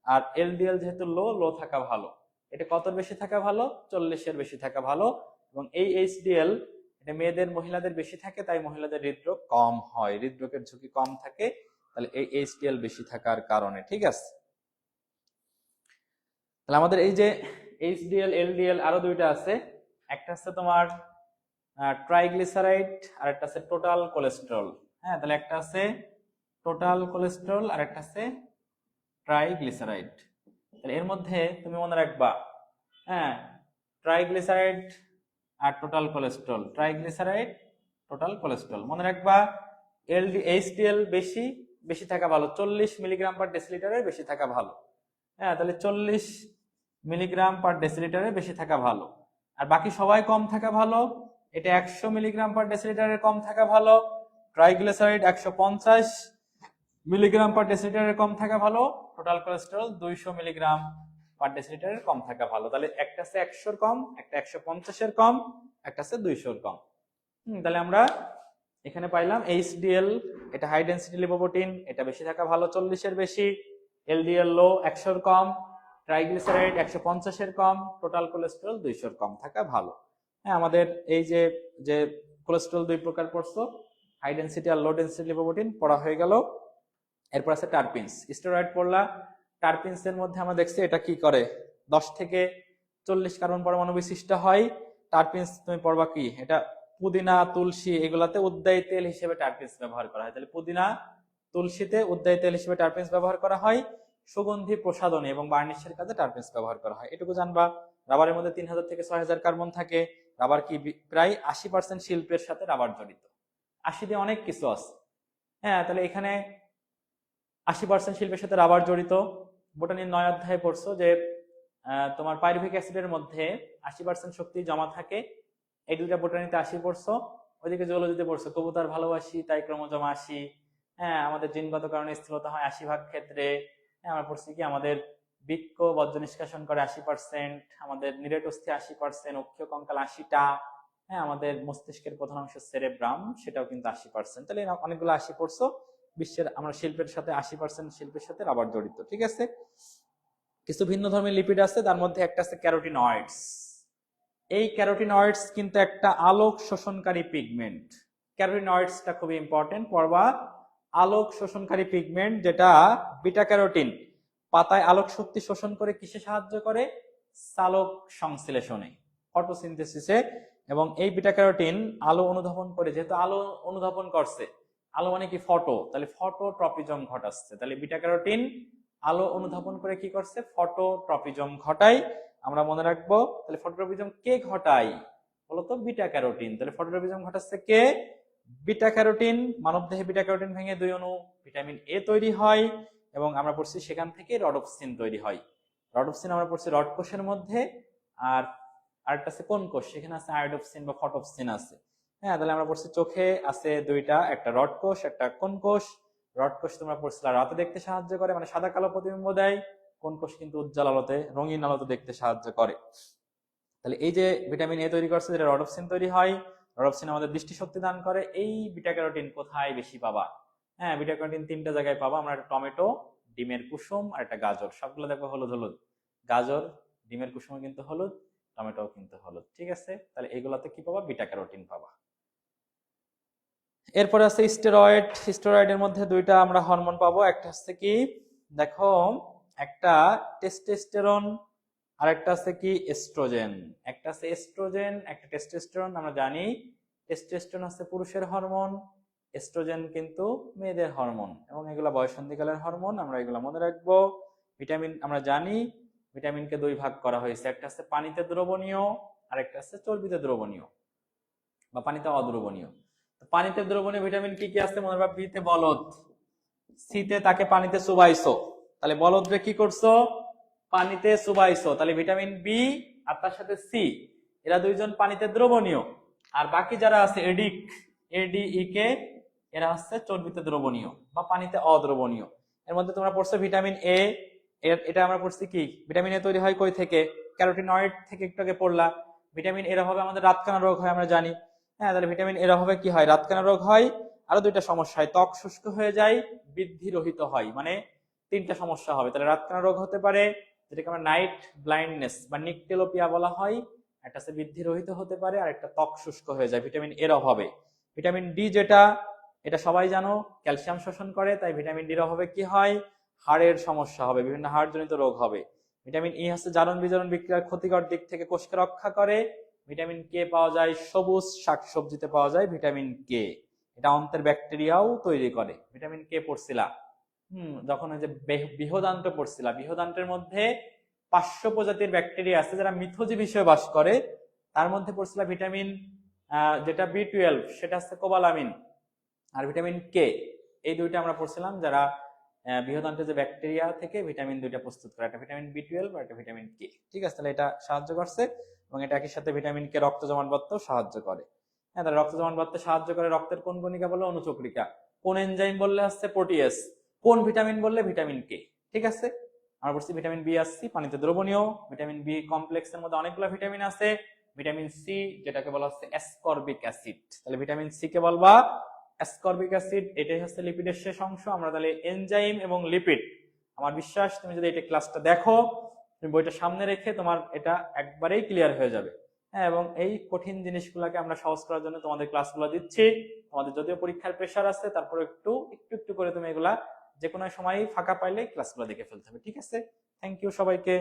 আর এলডিএল যেহেতু লো, লো থাকা ভালো। এটা কত বেশি থাকা ভালো? 40-এর বেশি থাকা ভালো। এবং এই এইচডিএল এটা মেয়েদের মহিলাদের বেশি থাকে, তাই মহিলাদের হৃদরোগ কম হয়, হৃদরোগের ঝুঁকি কম থাকে, তাহলে এই এইচডিএল বেশি থাকার কারণে। ঠিক আছে, তাহলে আমাদের এই যে এইচডিএল, এলডিএল আরো দুইটা আছে, একটা আছে তোমার ট্রাইগ্লিসারাইড আর একটা আছে টোটাল কোলেস্টেরল। হ্যাঁ, তাহলে একটা আছে টোটাল কোলেস্টেরল আর একটা আছে ট্রাইগ্লিসারাইড। তাহলে এর মধ্যে তুমি মনে রাখবা, হ্যাঁ, ট্রাইগ্লিসারাইড আর total cholesterol, triglyceride total cholesterol মনে রাখবা। এইচডিএল বেশি বেশি থাকা ভালো, 40 মিলিগ্রাম পার ডেসিলিটারের বেশি থাকা ভালো। হ্যাঁ, তাহলে 40 মিলিগ্রাম পার ডেসিলিটারের বেশি থাকা ভালো। আর বাকি সবাই কম থাকা ভালো, এটা 100 মিলিগ্রাম পার ডেসিলিটারের কম থাকা ভালো। ট্রাইগ্লিসারাইড 150 মিলিগ্রাম পার ডেসিলিটারের কম থাকা ভালো। টোটাল কোলেস্টেরল 200 মিলিগ্রাম পার ডেসিলিটারের কম থাকা ভালো। তাহলে একটা আছে 100-এর কম, একটা 150-এর কম, একটা আছে 200-এর কম। তাহলে আমরা এখানে পাইলাম এইচডিএল এটা হাই ডেনসিটি লিপোপ্রোটিন, এটা বেশি থাকা ভালো, 40-এর বেশি। এলডিএল লো, 100-এর কম। ট্রাইগ্লিসারাইড 150-এর কম। টোটাল কোলেস্টেরল 200-এর কম থাকা ভালো। হ্যাঁ, আমাদের এই যে যে কোলেস্টেরল দুই প্রকার পড়ছো, হাই ডেনসিটি আর লো ডেনসিটি লিপোপ্রোটিন পড়া হয়ে গেল। এরপর আছে টারপিনস, স্টেরয়েড পড়লা। টারপিনস এর মধ্যে আমরা দেখছি এটা কি করে, 10 থেকে 40 কার্বন পরমাণু বিশিষ্ট হয়। টারপিনস তুমি পড়বা কি, এটা পুদিনা, তুলসী এগুলাতে উদ্যায়ী তেল হিসেবে টারপিনস ব্যবহার করা হয়। তাহলে পুদিনা, তুলসীতে উদ্যায়ী তেল হিসেবে টারপিনস ব্যবহার করা হয়। সুগন্ধি প্রসাধনী এবং বার্নিশের কাজে টারপিনস ব্যবহার করা হয়, এটুকু জানবা। রাবারের মধ্যে 3000 থেকে 6000 কার্বন থাকে। রাবার কি প্রায় 80% শিল্পের সাথে রাবার জড়িত। 80 দিয়ে অনেক কিছু আছে। হ্যাঁ, তাহলে এখানে 80% শিল্পের সাথে রাবার জড়িত। বোটানির 9 অধ্যায়ে পড়ছো যে তোমার পাইরুভিক অ্যাসিডের মধ্যে 80% শক্তি জমা থাকে। এই দুইটা বোটানিতে 80 পড়ছো। ওইদিকে জুলজিতে পড়ছো কবুতর ভালোবাসি তাই ক্রোমোজোম 80। হ্যাঁ, আমাদের জিনগত কারণে স্থূলতা হয় 80 ভাগ ক্ষেত্রে। হ্যাঁ, আমরা পড়ছি কি আমাদের বৃক্ক বর্জ্য নিষ্কাশন করে 80%, আমাদের নিরেট অস্থি 80%, অক্ষীয় কঙ্কাল 80টা। হ্যাঁ, আমাদের মস্তিষ্কের প্রধান অংশ সেরেব্রাম, সেটাও কিন্তু 80%। তাহলে অনেকগুলো 80 পড়ছো। বিশ্বের আমরা শিল্পের সাথে 80% শিল্পের সাথে রাবার জড়িত। ঠিক আছে, কিছু ভিন্ন ধর্মের লিপিড আছে, তার মধ্যে একটা আছে ক্যারোটিনয়েডস। এই ক্যারোটিনয়েডস কিন্তু একটা আলোক শোষণকারী পিগমেন্ট। ক্যারোটিনয়েডসটা খুবই ইম্পর্টেন্ট পড়বা। আলোক শোষণকারী পিগমেন্ট, যেটা বিটা ক্যারোটিন পাতায় আলোক শক্তি শোষণ করে কিসে সাহায্য করে? সালোক সংশ্লেষণে, ফটোসিনথেসিসে। এবং এই বিটা ক্যারোটিন আলো অনুধাবন করে, যেহেতু আলো অনুধাবন করছে, আলো মানে কি ফটো, তাহলে ফটোট্রপিজম ঘটাচ্ছে। তাহলে বিটা ক্যারোটিন আলো অনুধাবন করে কি করছে? ফটোট্রপিজম ঘটায়। আমরা মনে রাখবো, তাহলে ফটোট্রপিজম কে ঘটায় বলতো? Beta carotene. তাহলে ফটোট্রপিজম ঘটাচ্ছে কে? Beta carotene. মানবদেহে বিটা ক্যারোটিন ভেঙে দুই অণু ভিটামিন এ তৈরি হয়, এবং আমরা পড়ছি সেখান থেকে রডোপ্সিন তৈরি হয়। রডোপ্সিন আমরা পড়ছি রড কোষের মধ্যে, আর আরেকটা আছে কোন কোষ, সেখানে আছে আয়োডোপ্সিন বা ফটোপ্সিন আছে। হ্যাঁ, তাহলে আমরা পড়ছি চোখে আছে দুইটা, একটা রড কোষ, একটা কোন কোষ। রড কোষ তোমরা পড়ছিলা রাতে দেখতে সাহায্য করে, মানে সাদা কালো প্রতিবিম্ব দেয়। কোন কোষ কিন্তু উজ্জ্বল আলোতে, রঙিন আলোতে দেখতে সাহায্য করে। তাহলে এই যে ভিটামিন এ তৈরি করছে, যেটা রডোপ্সিন তৈরি হয়। রডোপ্সিন আমাদের দৃষ্টিশক্তি দান করে। এই বিটা ক্যারোটিন কোথায় বেশি পাবা? হ্যাঁ, বিটা ক্যারোটিন 3টা জায়গায় পাবা। আমরা একটা টমেটো, ডিমের কুসুম আর একটা গাজর, সবগুলো দেখবো হলুদ হলুদ। গাজর, ডিমের কুসুমও কিন্তু হলুদ, টমেটোও কিন্তু হলুদ। ঠিক আছে, তাহলে এইগুলাতে কি পাবা? বিটা ক্যারোটিন পাবা। এরপরে আছে স্টেরয়েড। স্টেরয়েডের মধ্যে দুইটা আমরা হরমোন পাবো, একটা হচ্ছে কি দেখো, একটা টেস্টোস্টেরন আর একটা আছে কি এস্ট্রোজেন। একটা আছে এস্ট্রোজেন, একটা টেস্টোস্টেরন। আমরা জানি টেস্টোস্টেরন হচ্ছে পুরুষের হরমোন, এস্ট্রোজেন কিন্তু মেয়েদের হরমোন, এবং এগুলা বয়ঃসন্ধিকালের হরমোন। আমরা এগুলা মনে রাখবো। ভিটামিন আমরা জানি ভিটামিনকে দুই ভাগ করা হয়েছে, একটা আছে পানিতে দ্রবণীয় আর একটা আছে চর্বিতে দ্রবণীয় বা পানিতে অদ্রবণীয়। পানিতে দ্রবণীয় ভিটামিন কি কি আছে মনে রাখবে? বিতে বলদ, সিতে তাকে পানিতে চুবাইছো, তাহলে বলদরে কি করছো? পানিতে চুবাইছো। তাহলে ভিটামিন বি আর তার সাথে সি, এরা দুইজন পানিতে দ্রবণীয়। আর বাকি যারা আছে এডিক, এডিই কে, এরা হচ্ছে চর্বিতে দ্রবণীয় বা পানিতে অদ্রবণীয়। এর মধ্যে তোমরা পড়ছো ভিটামিন এ, এটা আমরা পড়ছি কি, ভিটামিন এ তৈরি হয় কই থেকে? ক্যারোটিনয়েড থেকে, একটু আগে পড়লা। ভিটামিন এর অভাবে আমাদের রাতকানা রোগ হয়, আমরা জানি। হ্যাঁ, তাহলে ভিটামিন এর অভাবে কি হয়? রাতকানা রোগ হয়। আরো দুইটা সমস্যা হয়, ত্বক শুষ্ক হয়ে যায়, বৃদ্ধি রহিত হয়, মানে তিনটা সমস্যা হবে। তাহলে রাতকানা রোগ হতে পারে, যেটাকে আমরা নাইট ব্লাইন্ডনেস বা নিকটেলোপিয়া বলা হয়। একটা হচ্ছে বৃদ্ধি রহিত হতে পারে, আর একটা ত্বক শুষ্ক হয়ে যায় ভিটামিন এর অভাবে। ভিটামিন ডি যেটা, এটা সবাই জানো ক্যালসিয়াম শোষণ করে, তাই ভিটামিন ডির অভাবে কি হয়? হাড়ের সমস্যা হবে, বিভিন্ন হাড়জনিত রোগ হবে। ভিটামিন ই হচ্ছে জারণ বিজারণ বিক্রিয়ার ক্ষতিকর দিক থেকে কোষকে রক্ষা করে। ভিটামিন কে পাওয়া যায় সবুজ শাকসবজিতে, পাওয়া যায় ভিটামিন কে, এটা অন্ত্রের ব্যাকটেরিয়াও তৈরি করে। ভিটামিন কে পড়ছিলা যখন ওই যে বৃহদান্ত্র পড়ছিলা, বৃহদান্ত্রের মধ্যে 500 প্রজাতির ব্যাকটেরিয়া আছে যারা মিথজীব হিসেবে বাস করে। তার মধ্যে পড়ছিলা ভিটামিন যেটা বি12, সেটা হচ্ছে কোবালামিন। আর ভিটামিন কে, এই দুইটা আমরা পড়ছিলাম, যারা বৃহদান্ত্রের যে ব্যাকটেরিয়া থেকে ভিটামিন দুইটা প্রস্তুত করে, একটা ভিটামিন বি12 আর একটা ভিটামিন কে। ঠিক আছে, তাহলে এটা সাহায্য করছে, এবং এটা একই সাথে ভিটামিন কে রক্ত জমাট বাঁধতে সাহায্য করে। হ্যাঁ, তাহলে রক্ত জমাট বাঁধতে সাহায্য করে। রক্তের কোন কণিকা বললে? অনুচক্রিকা। কোন এনজাইম বললে? হচ্ছে প্রোটিয়েস। কোন ভিটামিন বললে? Vitamin K. ঠিক আছে, আমরা বলছি ভিটামিন বি আসছি পানিতে দ্রবণীয়। ভিটামিন বি কমপ্লেক্সের মধ্যে অনেকগুলো ভিটামিন আছে। ভিটামিন সি, যেটাকে বলা হচ্ছে অ্যাসকর্বিক অ্যাসিড, তাহলে ভিটামিন সি কে বলবা অ্যাসকর্বিক অ্যাসিড। এটাই হচ্ছে লিপিডের শেষ অংশ। আমরা তাহলে এনজাইম এবং লিপিড, আমার বিশ্বাস তুমি যদি এটা ক্লাসটা দেখো, তুমি বইটা সামনে রেখে তোমার এটা একবারেই ক্লিয়ার হয়ে যাবে। হ্যাঁ, এবং এই কঠিন জিনিসগুলোকে আমরা সহজ করার জন্য তোমাদের ক্লাসগুলো দিচ্ছি। তোমাদের যদিও পরীক্ষার প্রেশার আছে, তারপর একটু একটু করে তুমি এগুলা যে কোনো সময় ফাঁকা পাইলে ক্লাসগুলো দেখে ফেলতে হবে। ঠিক আছে, থ্যাংক ইউ সবাইকে।